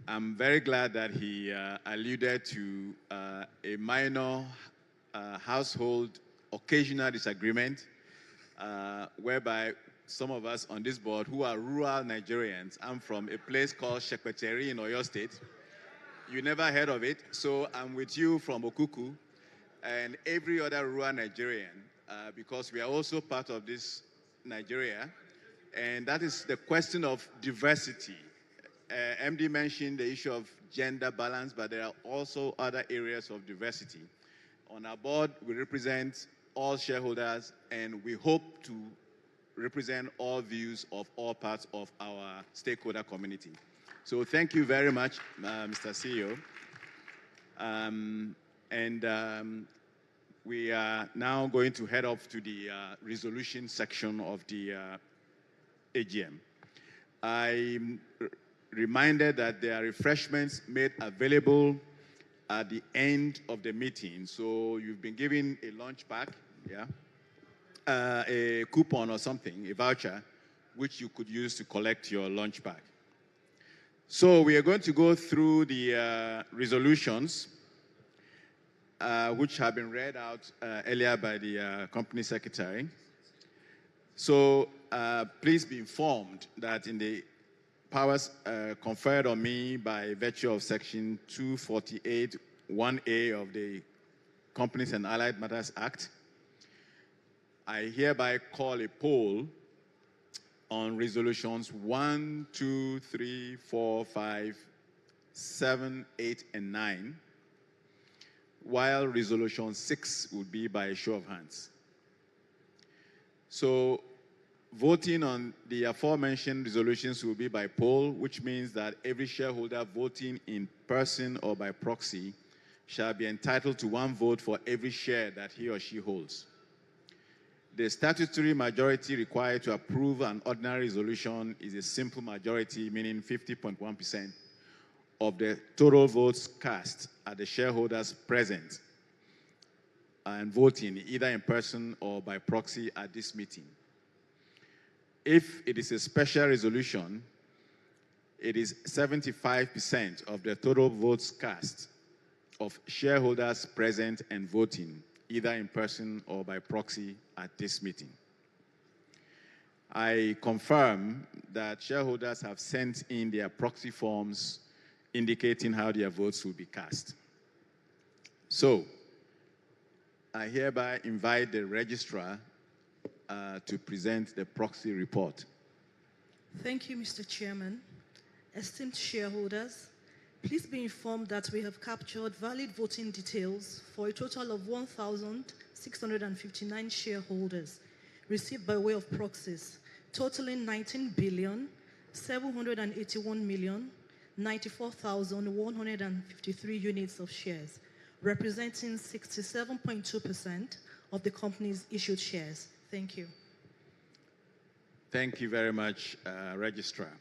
I'm very glad that he alluded to a minor household occasional disagreement whereby some of us on this board who are rural Nigerians, I'm from a place called Shekpeteri in Oyo State. You never heard of it, so I'm with you from Okuku and every other rural Nigerian because we are also part of this Nigeria, and that is the question of diversity. MD mentioned the issue of gender balance, but there are also other areas of diversity. On our board, we represent all shareholders, and we hope to represent all views of all parts of our stakeholder community. So thank you very much, Mr. CEO. We are now going to head off to the resolution section of the AGM. I'm reminded that there are refreshments made available at the end of the meeting. So you've been given a lunch pack, yeah? A coupon or something, a voucher, which you could use to collect your lunch bag. So we are going to go through the resolutions, which have been read out earlier by the company secretary. So please be informed that in the powers conferred on me by virtue of Section 248(1)(a) of the Companies and Allied Matters Act, I hereby call a poll on resolutions 1, 2, 3, 4, 5, 7, 8, and 9 while resolution 6 would be by a show of hands. So voting on the aforementioned resolutions will be by poll, which means that every shareholder voting in person or by proxy shall be entitled to 1 vote for every share that he or she holds. The statutory majority required to approve an ordinary resolution is a simple majority, meaning 50.1% of the total votes cast at the shareholders present and voting either in person or by proxy at this meeting. If it is a special resolution, it is 75% of the total votes cast of shareholders present and voting either in person or by proxy at this meeting. I confirm that shareholders have sent in their proxy forms indicating how their votes will be cast. So, I hereby invite the registrar to present the proxy report. Thank you, Mr. Chairman. Esteemed shareholders, please be informed that we have captured valid voting details for a total of 1,659 shareholders received by way of proxies, totaling 19,781,094,153 units of shares, representing 67.2% of the company's issued shares. Thank you. Thank you very much, Registrar.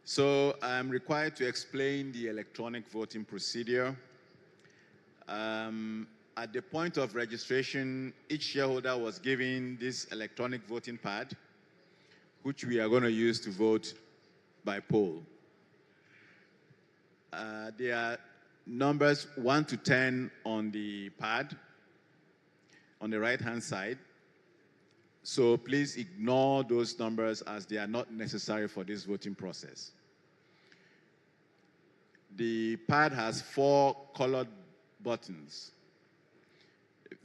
So I'm required to explain the electronic voting procedure. At the point of registration, each shareholder was given this electronic voting pad, which we are going to use to vote by poll. There are numbers 1 to 10 on the pad on the right-hand side. So please ignore those numbers as they are not necessary for this voting process. The pad has 4 colored buttons.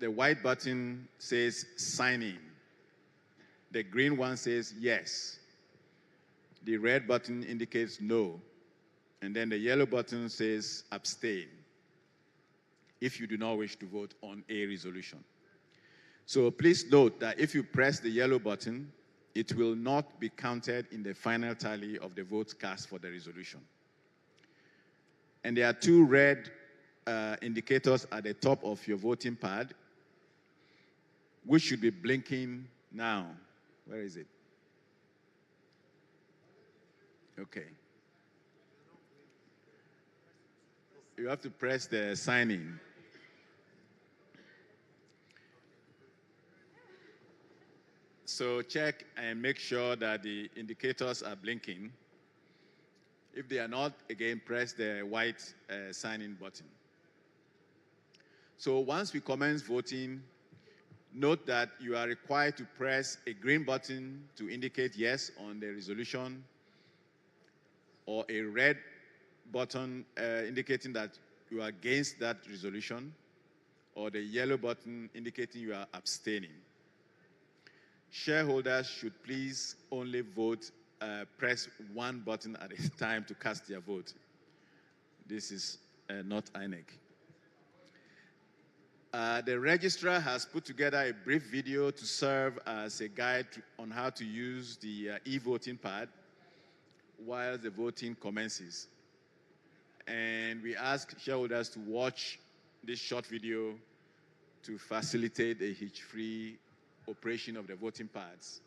The white button says sign in. The green one says yes. The red button indicates no. And then the yellow button says abstain if you do not wish to vote on a resolution. So please note that if you press the yellow button, it will not be counted in the final tally of the votes cast for the resolution. And there are 2 red indicators at the top of your voting pad, which should be blinking now. Where is it? Okay. You have to press the sign in. So check and make sure that the indicators are blinking. If they are not, again, press the white sign-in button. So once we commence voting, note that you are required to press a green button to indicate yes on the resolution, or a red button indicating that you are against that resolution, or the yellow button indicating you are abstaining. Shareholders should please only vote, press 1 button at a time to cast their vote. This is not INEC. The registrar has put together a brief video to serve as a guide on how to use the e-voting pad while the voting commences. And we ask shareholders to watch this short video to facilitate a hitch-free operation of the voting pads.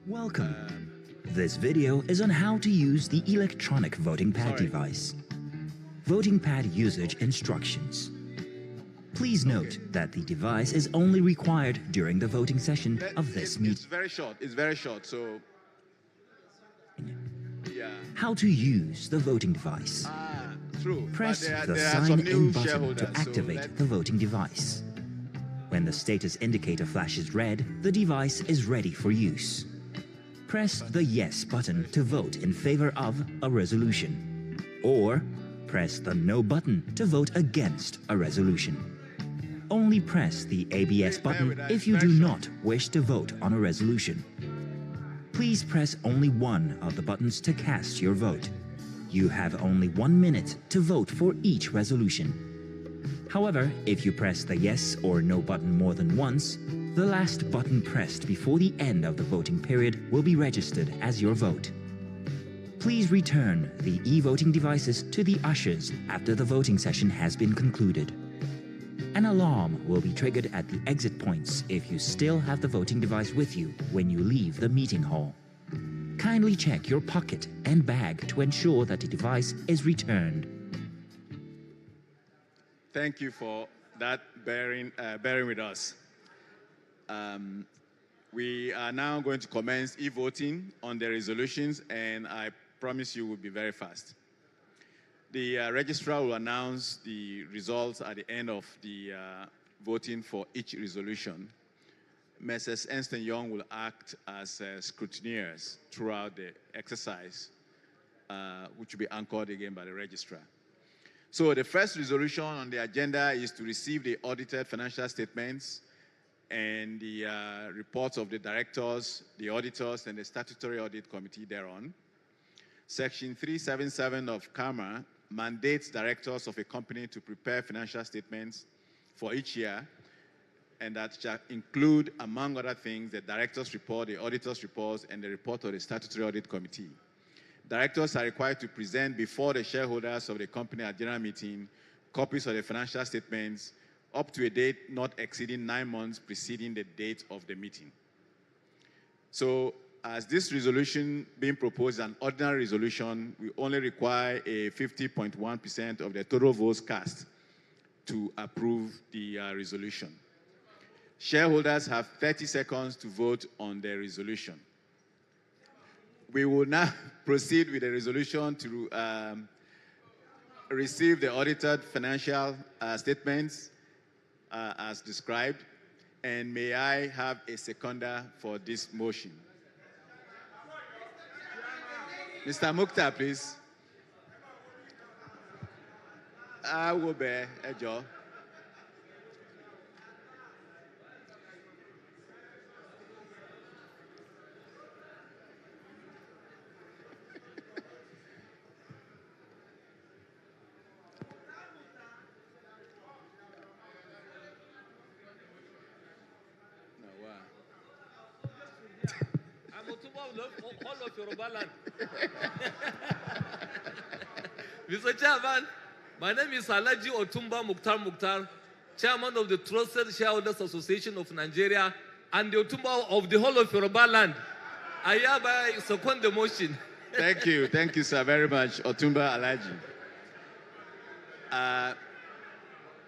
Welcome. This video is on how to use the electronic voting pad device. Voting pad usage instructions. Please note that the device is only required during the voting session of this meeting. It's very short. It's very short. So, yeah. How to use the voting device. True. Press the sign in button to activate the voting device. When the status indicator flashes red, the device is ready for use. Press the yes button to vote in favor of a resolution, or press the no button to vote against a resolution. Only press the ABS button if you do not wish to vote on a resolution. Please press only one of the buttons to cast your vote. You have only 1 minute to vote for each resolution. However, if you press the yes or no button more than once, the last button pressed before the end of the voting period will be registered as your vote. Please return the e-voting devices to the ushers after the voting session has been concluded. An alarm will be triggered at the exit points if you still have the voting device with you when you leave the meeting hall. Kindly check your pocket and bag to ensure that the device is returned. Thank you for that bearing with us. We are now going to commence e-voting on the resolutions, and I promise you we'll be very fast. The registrar will announce the results at the end of the voting for each resolution. Messrs. Ernst & Young will act as scrutineers throughout the exercise, which will be anchored again by the registrar. So the first resolution on the agenda is to receive the audited financial statements and the reports of the directors, the auditors, and the statutory audit committee thereon. Section 377 of CAMA mandates directors of a company to prepare financial statements for each year, and that shall include, among other things, the director's report, the auditor's reports, and the report of the statutory audit committee. Directors are required to present before the shareholders of the company at general meeting copies of the financial statements up to a date not exceeding 9 months preceding the date of the meeting. So, as this resolution being proposed is an ordinary resolution, we only require a 50.1% of the total votes cast to approve the resolution. Shareholders have 30 seconds to vote on the resolution. We will now proceed with the resolution to receive the audited financial statements as described. And may I have a seconder for this motion? Mr. Mukhtar, please. I will bear a job. All of Yoruba land. Mr. Chairman, my name is Alaji Otumba Mukhtar, Chairman of the Trusted Shareholders Association of Nigeria and the Otumba of the whole of Yoruba land. I hereby second the motion. Thank you, sir, very much, Otumba Alaji.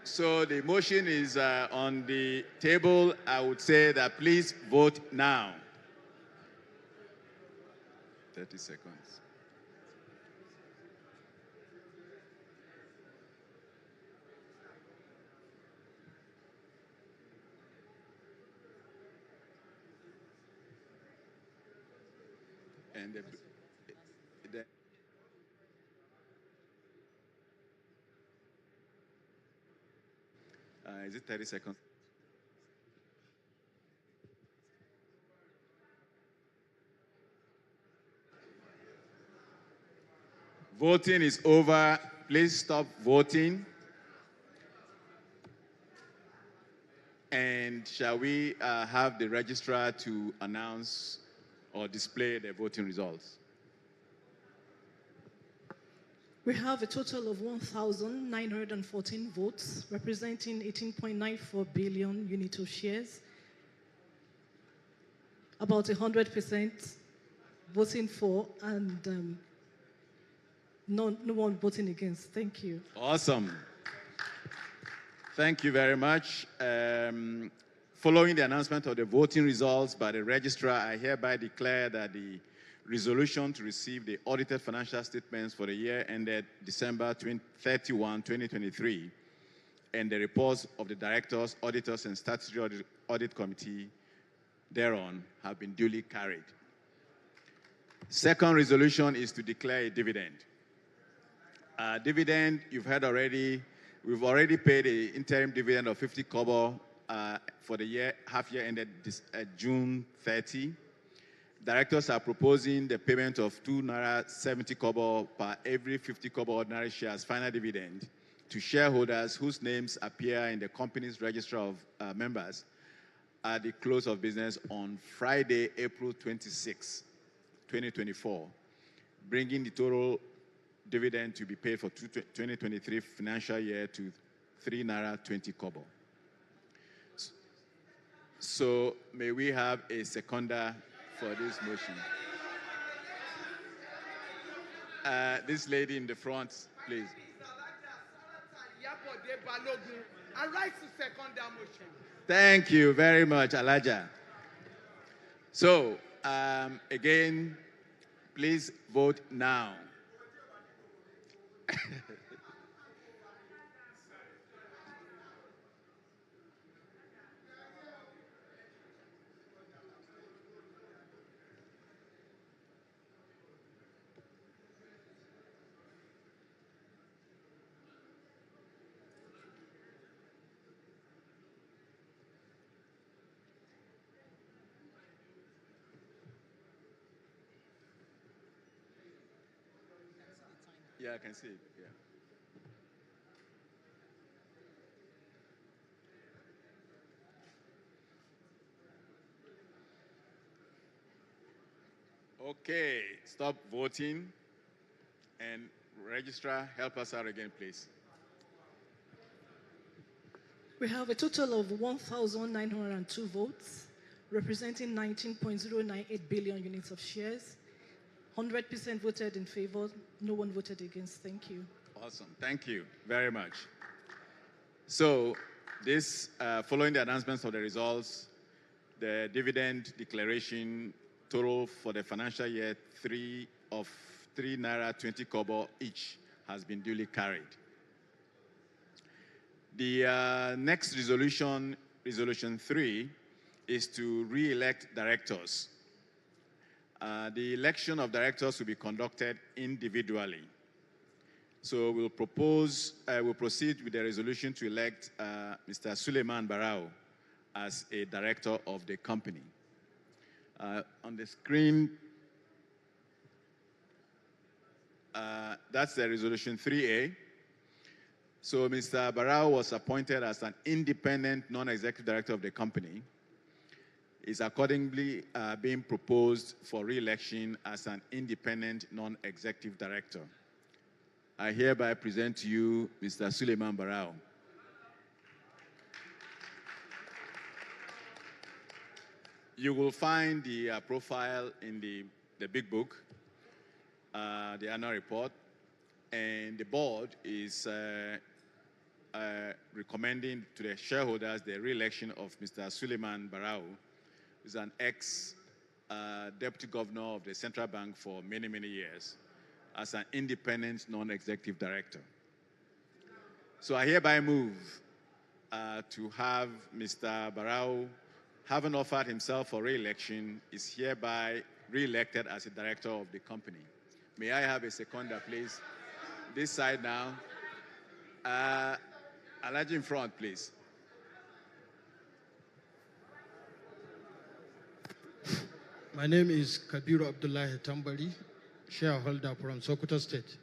So the motion is on the table. I would say that please vote now. 30 seconds. And is it 30 seconds? Voting is over. Please stop voting. And shall we have the registrar to announce or display the voting results? We have a total of 1,914 votes, representing 18.94 billion units of shares. About 100% voting for, and no one voting against. Thank you. Awesome. Thank you very much. Following the announcement of the voting results by the registrar, I hereby declare that the resolution to receive the audited financial statements for the year ended December 31, 2023, and the reports of the directors, auditors, and statutory audit committee thereon have been duly carried. Second resolution is to declare a dividend. Dividend, you've heard already, we've already paid an interim dividend of 50 kobo for the year, half year ended June 30. Directors are proposing the payment of 2 naira 70 kobo per every 50 kobo ordinary shares final dividend to shareholders whose names appear in the company's register of members at the close of business on Friday, April 26, 2024, bringing the total dividend to be paid for 2023 financial year to 3 naira 20 kobo. So may we have a seconder for this motion? This lady in the front, please. I rise to second that motion. Thank you very much, Alaja. So, again, please vote now. Yeah, I can see it. Yeah. Okay, stop voting. And registrar, help us out again, please. We have a total of 1,902 votes, representing 19.098 billion units of shares. 100% voted in favor, no one voted against. Thank you. Awesome. Thank you very much. So, this, following the announcements of the results, the dividend declaration total for the financial year 3 of 3 naira 20 kobo each has been duly carried. The next resolution, Resolution 3, is to re-elect directors. The election of directors will be conducted individually. So we'll proceed with the resolution to elect Mr. Suleiman Barao as a director of the company. On the screen, that's the resolution 3A. So Mr. Barao was appointed as an independent non-executive director of the company. Is accordingly being proposed for re-election as an independent non-executive director. I hereby present to you Mr. Suleiman Barao. You will find the profile in the big book, the annual report, and the board is recommending to the shareholders the re-election of Mr. Suleiman Barao, who is an ex-deputy governor of the central bank for many, many years, as an independent non-executive director. So I hereby move to have Mr. Barao, having offered himself for re-election, is hereby re-elected as a director of the company. May I have a seconder, please? This side now. Alaji in front, please. My name is Kabiru Abdullahi Tambari, shareholder from Sokoto State.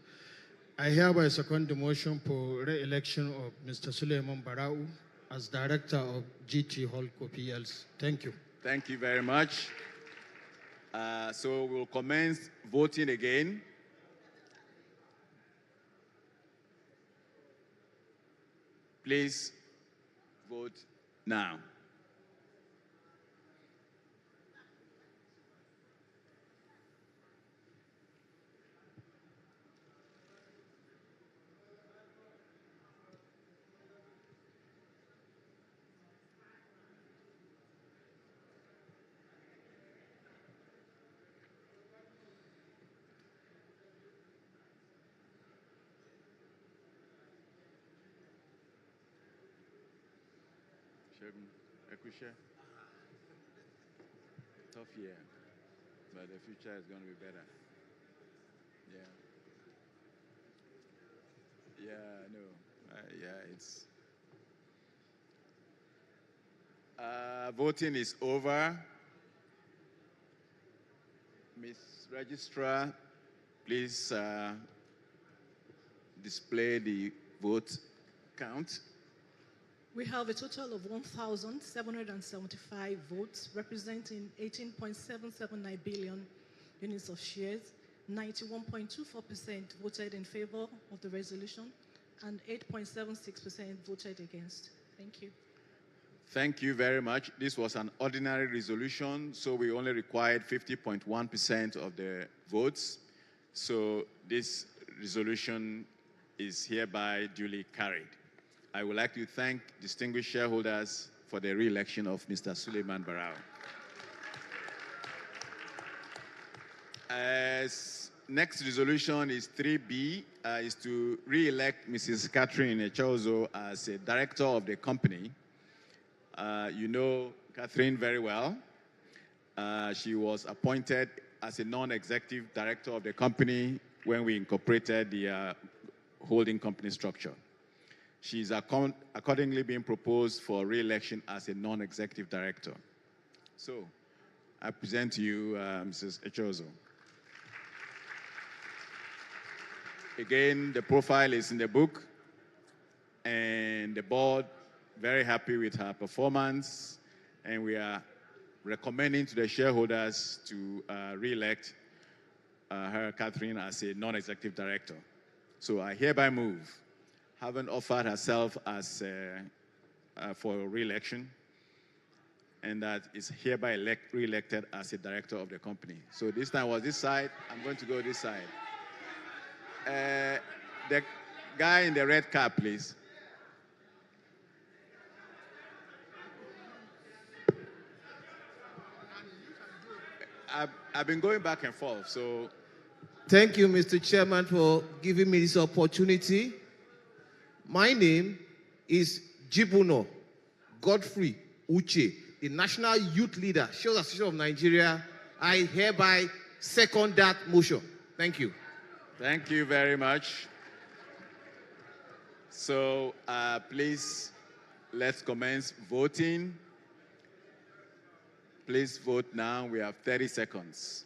I hereby second the motion for re-election of Mr. Suleiman Barao as director of GT Holdco PLC. Thank you. Thank you very much. So we'll commence voting again. Please vote now. Tough year, but the future is going to be better. Yeah. Yeah, I know. Yeah, it's... voting is over. Ms. Registrar, please display the vote count. We have a total of 1,775 votes, representing 18.779 billion units of shares. 91.24% voted in favor of the resolution, and 8.76% voted against. Thank you. Thank you very much. This was an ordinary resolution, so we only required 50.1% of the votes. So this resolution is hereby duly carried. I would like to thank distinguished shareholders for the re-election of Mr. Suleiman Barao. Next resolution is 3B, is to re-elect Mrs. Catherine Echozo as a director of the company. You know Catherine very well. She was appointed as a non-executive director of the company when we incorporated the holding company structure. She is accordingly being proposed for re-election as a non-executive director. So, I present to you Mrs. Echozo. Again, the profile is in the book, and the board very happy with her performance, and we are recommending to the shareholders to re-elect her, Catherine, as a non-executive director. So I hereby move, having offered herself as for re-election, and that is hereby re-elected as a director of the company. So this time was this side. I'm going to go this side. The guy in the red cap, please. I've been going back and forth, so. Thank you, Mr. Chairman, for giving me this opportunity. My name is Jibuno Godfrey Uche, the National Youth Leader, Shareholders Association of Nigeria. I hereby second that motion. Thank you. Thank you very much. So please, let's commence voting. Please vote now. We have 30 seconds.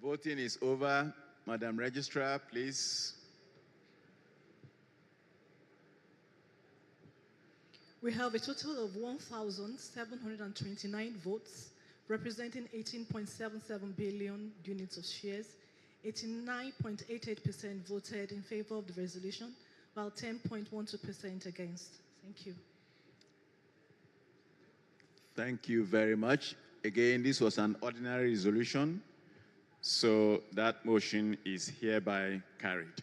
Voting is over. Madam Registrar, please. We have a total of 1,729 votes, representing 18.77 billion units of shares. 89.88% voted in favor of the resolution, while 10.12% against. Thank you. Thank you very much. Again, this was an ordinary resolution, so that motion is hereby carried.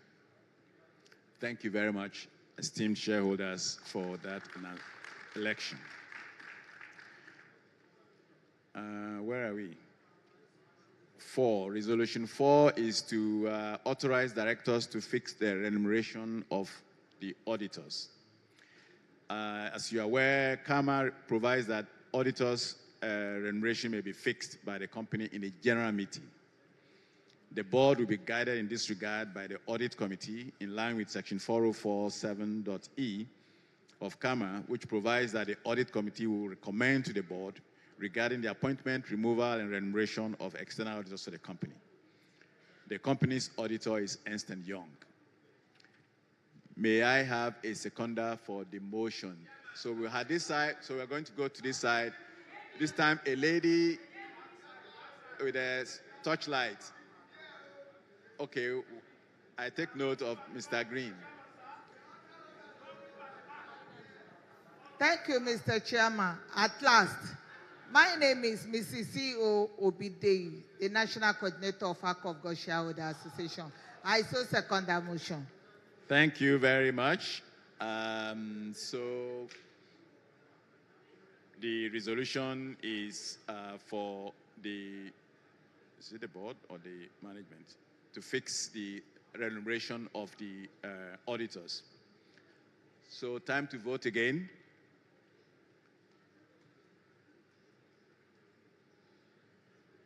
Thank you very much, esteemed shareholders, for that election. Where are we? 4. Resolution 4 is to authorize directors to fix the remuneration of the auditors. As you are aware, CAMA provides that auditors' remuneration may be fixed by the company in a general meeting. The board will be guided in this regard by the Audit Committee in line with Section 404(7)(e) of CAMA, which provides that the Audit Committee will recommend to the board regarding the appointment, removal, and remuneration of external auditors to the company. The company's auditor is Ernst & Young. May I have a seconder for the motion? So we had this side, so we're going to go to this side. This time, a lady with a torchlight. Okay, I take note of Mr. Green. Thank you, Mr. Chairman. At last, my name is Mrs. C.O. Obidei, the National Coordinator of Ark of God Shareholder Association. I so second that motion. Thank you very much. So the resolution is for the is it the board or the management, to fix the remuneration of the auditors. So time to vote again.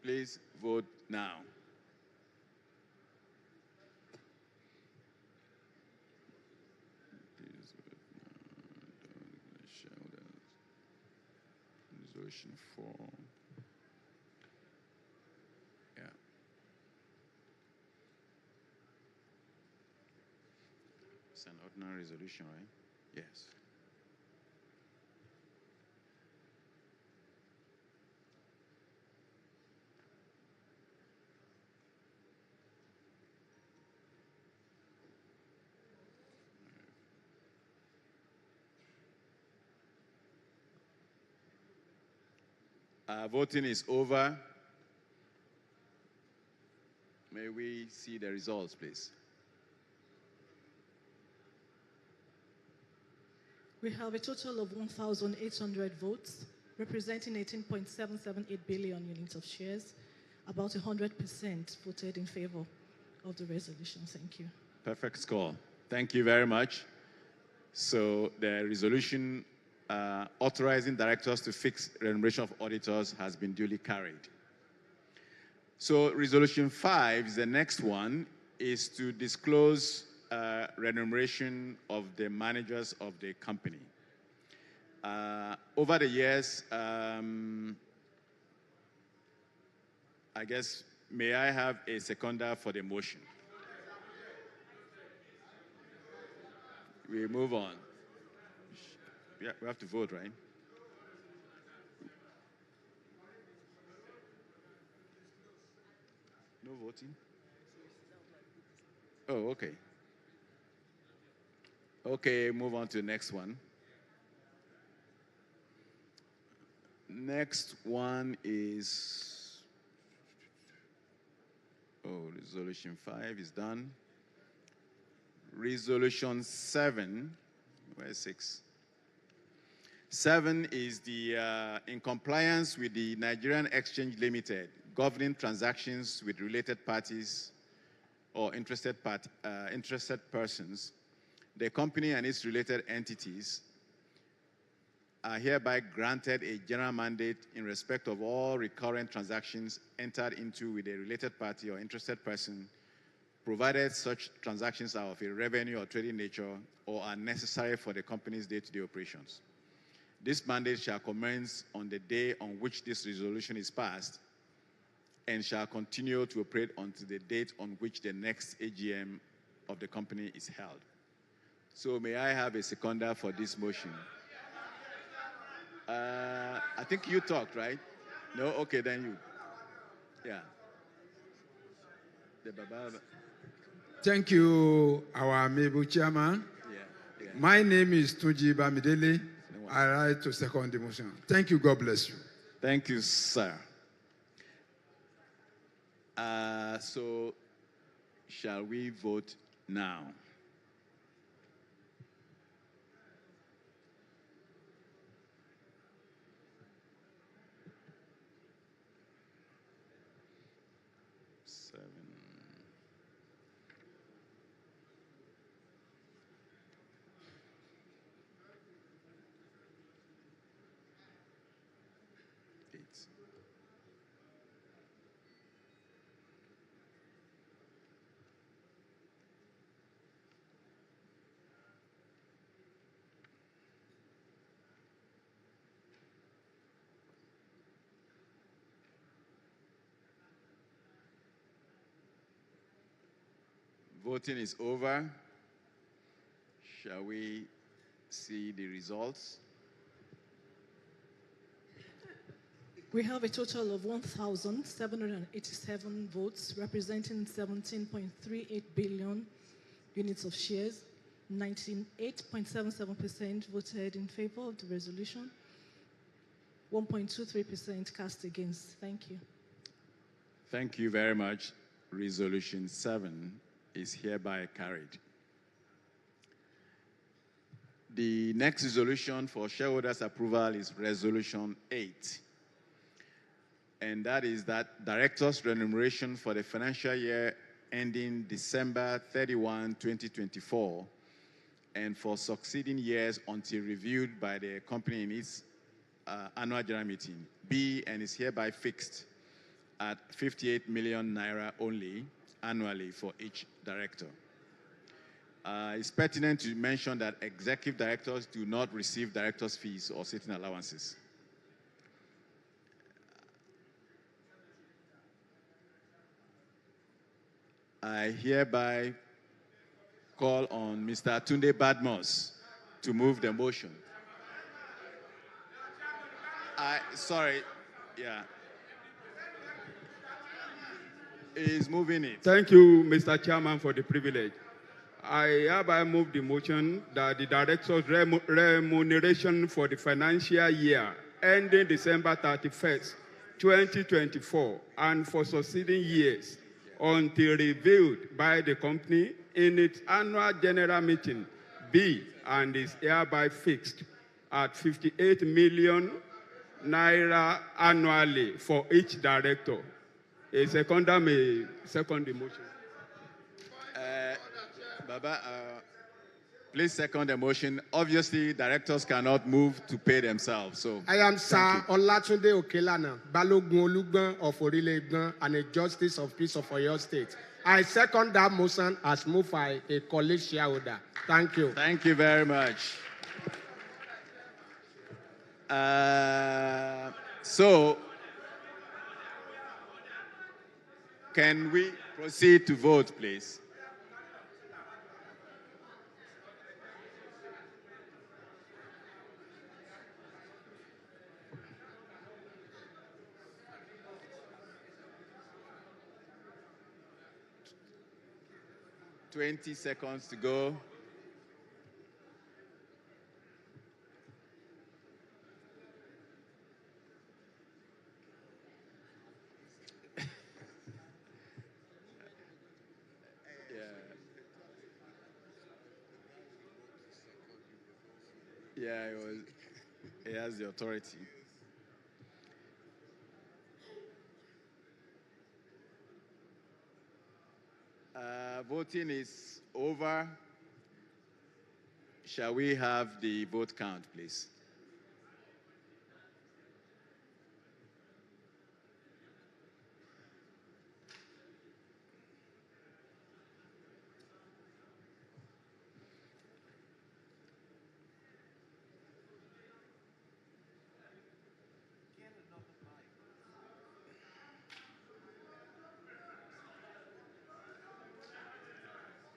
Please vote now. Resolution 4. Yeah. It's an ordinary resolution, right? Yes. Voting is over. May we see the results, please? We have a total of 1,800 votes, representing 18.778 billion units of shares. About 100% voted in favor of the resolution. Thank you. Perfect score. Thank you very much. So the resolution authorizing directors to fix remuneration of auditors has been duly carried. So resolution 5 is the next one, is to disclose remuneration of the managers of the company. Over the years, I guess, may I have a seconder for the motion? We move on. Yeah, we have to vote, right? No voting? Oh, okay. Okay, move on to the next one. Next one is, resolution 5 is done. Resolution 7, where's 6? 7 is the, in compliance with the Nigerian Exchange Limited, governing transactions with related parties or interested persons. The company and its related entities are hereby granted a general mandate in respect of all recurrent transactions entered into with a related party or interested person, provided such transactions are of a revenue or trading nature or are necessary for the company's day-to-day operations. This mandate shall commence on the day on which this resolution is passed and shall continue to operate until the date on which the next AGM of the company is held. So may I have a seconder for this motion? I think you talked, right? No? Okay, then you. Yeah. The Baba. Thank you, our amiable chairman. Yeah. My name is Tunji Bamidele. I write to second the motion. Thank you. God bless you. Thank you, sir. So, shall we vote now? Voting is over. Shall we see the results? We have a total of 1,787 votes, representing 17.38 billion units of shares. 98.77% voted in favor of the resolution. 1.23% cast against. Thank you. Thank you very much. Resolution 7 is hereby carried. The next resolution for shareholders' approval is Resolution 8. and that is that directors' remuneration for the financial year ending December 31, 2024, and for succeeding years until reviewed by the company in its annual general meeting, be and is hereby fixed at 58 million naira only annually for each director. It's pertinent to mention that executive directors do not receive directors' fees or sitting allowances. I hereby call on Mr. Tunde Badmus to move the motion. Sorry, yeah. He's moving it. Thank you, Mr. Chairman, for the privilege. I hereby move the motion that the director's remuneration for the financial year ending December 31st, 2024, and for succeeding years until reviewed by the company in its annual general meeting be and is hereby fixed at 58 million naira annually for each director. A seconder may second the motion. Baba, please second the motion. Obviously, directors cannot move to pay themselves. So I am Sir Olatunde Okelana, Balogun Olugban of Orile-Egban and a Justice of Peace of Oyo State. I second that motion as moved by a colleague shareholder. Thank you. Thank you very much. So, can we proceed to vote, please? $20 seconds to go. Yeah, he has the authority. Voting is over. Shall we have the vote count, please?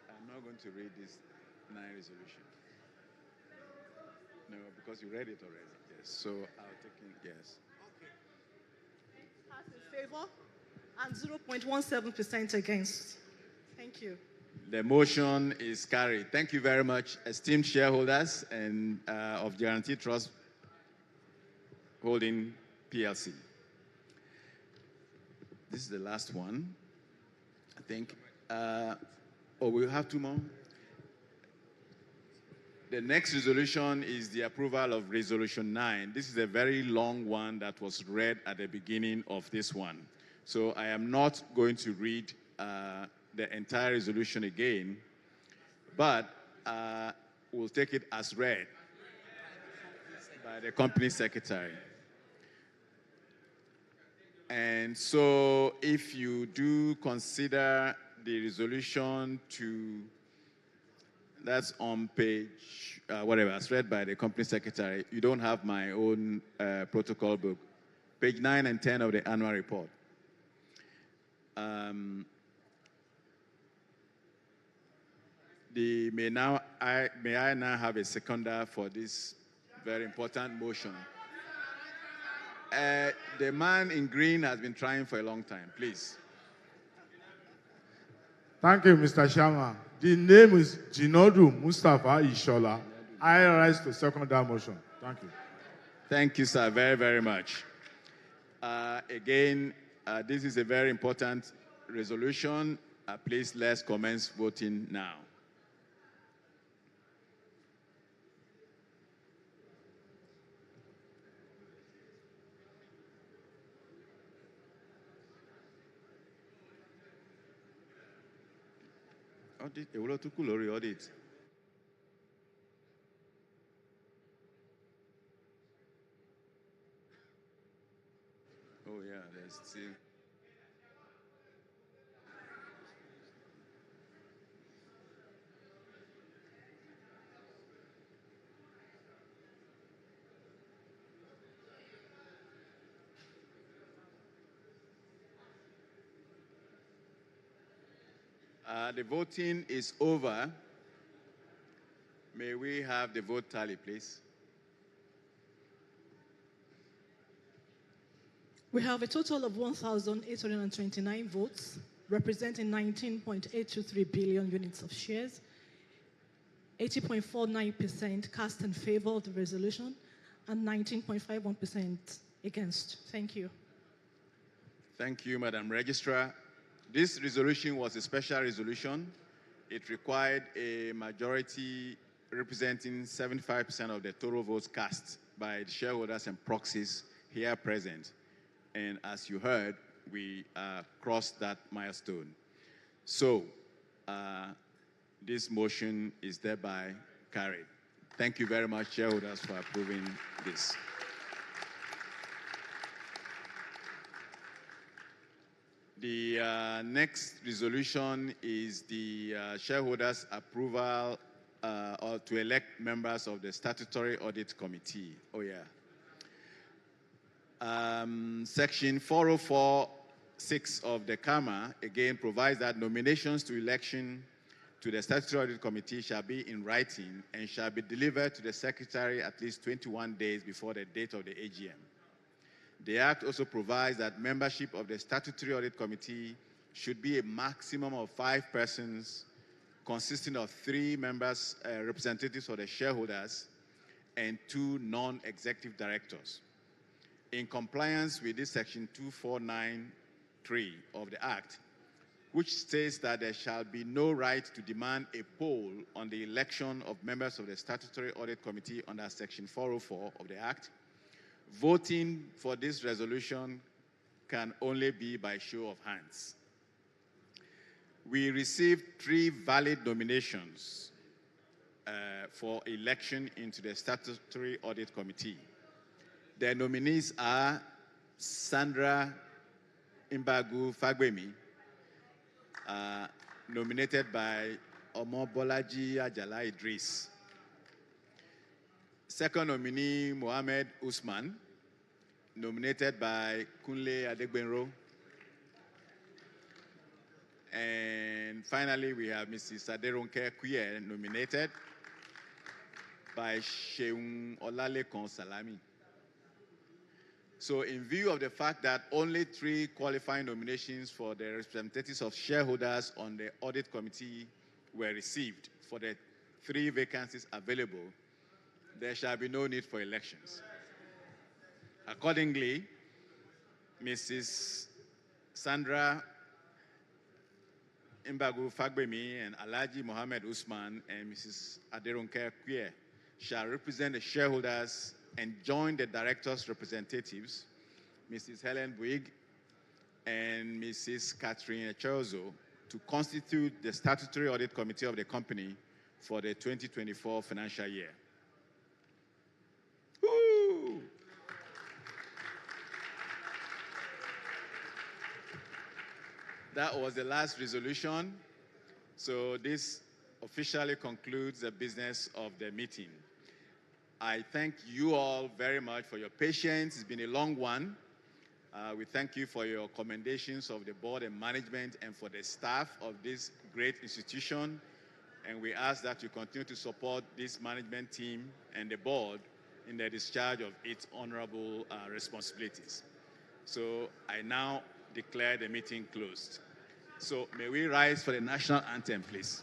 I'm not going to read this 9 resolution. No, because you read it already. Yes. So I'll take it. Yes. Pass in favor and 0.17% against. Thank you. The motion is carried. Thank you very much, esteemed shareholders and of Guaranty Trust Holding PLC. This is the last one, I think. We'll have 2 more. The next resolution is the approval of Resolution 9. This is a very long one that was read at the beginning of this one. So I am not going to read the entire resolution again, but we'll take it as read by the company secretary. And so if you do consider the resolution to, that's on page, whatever, as read by the company secretary. You don't have my own protocol book. Page 9 and 10 of the annual report. May I now have a seconder for this very important motion? The man in green has been trying for a long time. Please. Thank you, Mr. Chairman. The name is Jinodu Mustafa Ishola. I rise to second that motion. Thank you. Thank you, sir, very, very much. Again, this is a very important resolution. Please, let's commence voting now. Audit, Ewolo Tuku lórí audit. Oh yeah, there's still. The voting is over. May we have the vote tally, please? We have a total of 1,829 votes, representing 19.823 billion units of shares. 80.49% cast in favor of the resolution and 19.51% against. Thank you. Thank you, Madam Registrar. This resolution was a special resolution. It required a majority representing 75% of the total votes cast by the shareholders and proxies here present. And as you heard, we crossed that milestone. So, this motion is thereby carried. Thank you very much, shareholders, for approving this. The next resolution is the shareholders' approval or to elect members of the Statutory Audit Committee. Oh, yeah. Section 404(6) of the CAMA, again, provides that nominations to election to the Statutory Audit Committee shall be in writing and shall be delivered to the Secretary at least 21 days before the date of the AGM. The Act also provides that membership of the Statutory Audit Committee should be a maximum of 5 persons, consisting of 3 members, representatives of the shareholders, and 2 non-executive directors. In compliance with this Section 2493 of the Act, which states that there shall be no right to demand a poll on the election of members of the Statutory Audit Committee under Section 404 of the Act, voting for this resolution can only be by show of hands. We received 3 valid nominations for election into the Statutory Audit Committee. The nominees are Sandra Imbagu Fagbemi, nominated by Omobolaji Ajala Idris. Second nominee, Mohamed Usman, nominated by Kunle Adegbenro. And finally, we have Mrs. Aderonke Kuye, nominated by Sheung Olalekon Salami. So in view of the fact that only 3 qualifying nominations for the representatives of shareholders on the audit committee were received for the 3 vacancies available, there shall be no need for elections. Accordingly, Mrs. Sandra Imbagu Fagbemi and Alhaji Mohamed Usman and Mrs. Aderonke Kuye shall represent the shareholders and join the directors' representatives, Mrs. Helen Buig and Mrs. Catherine Echozo, to constitute the Statutory Audit Committee of the company for the 2024 financial year. Woo! That was the last resolution. So this officially concludes the business of the meeting. I thank you all very much for your patience. It's been a long one. We thank you for your commendations of the board and management and for the staff of this great institution. And we ask that you continue to support this management team and the board in the discharge of its honorable responsibilities. So I now declare the meeting closed. So may we rise for the national anthem, please.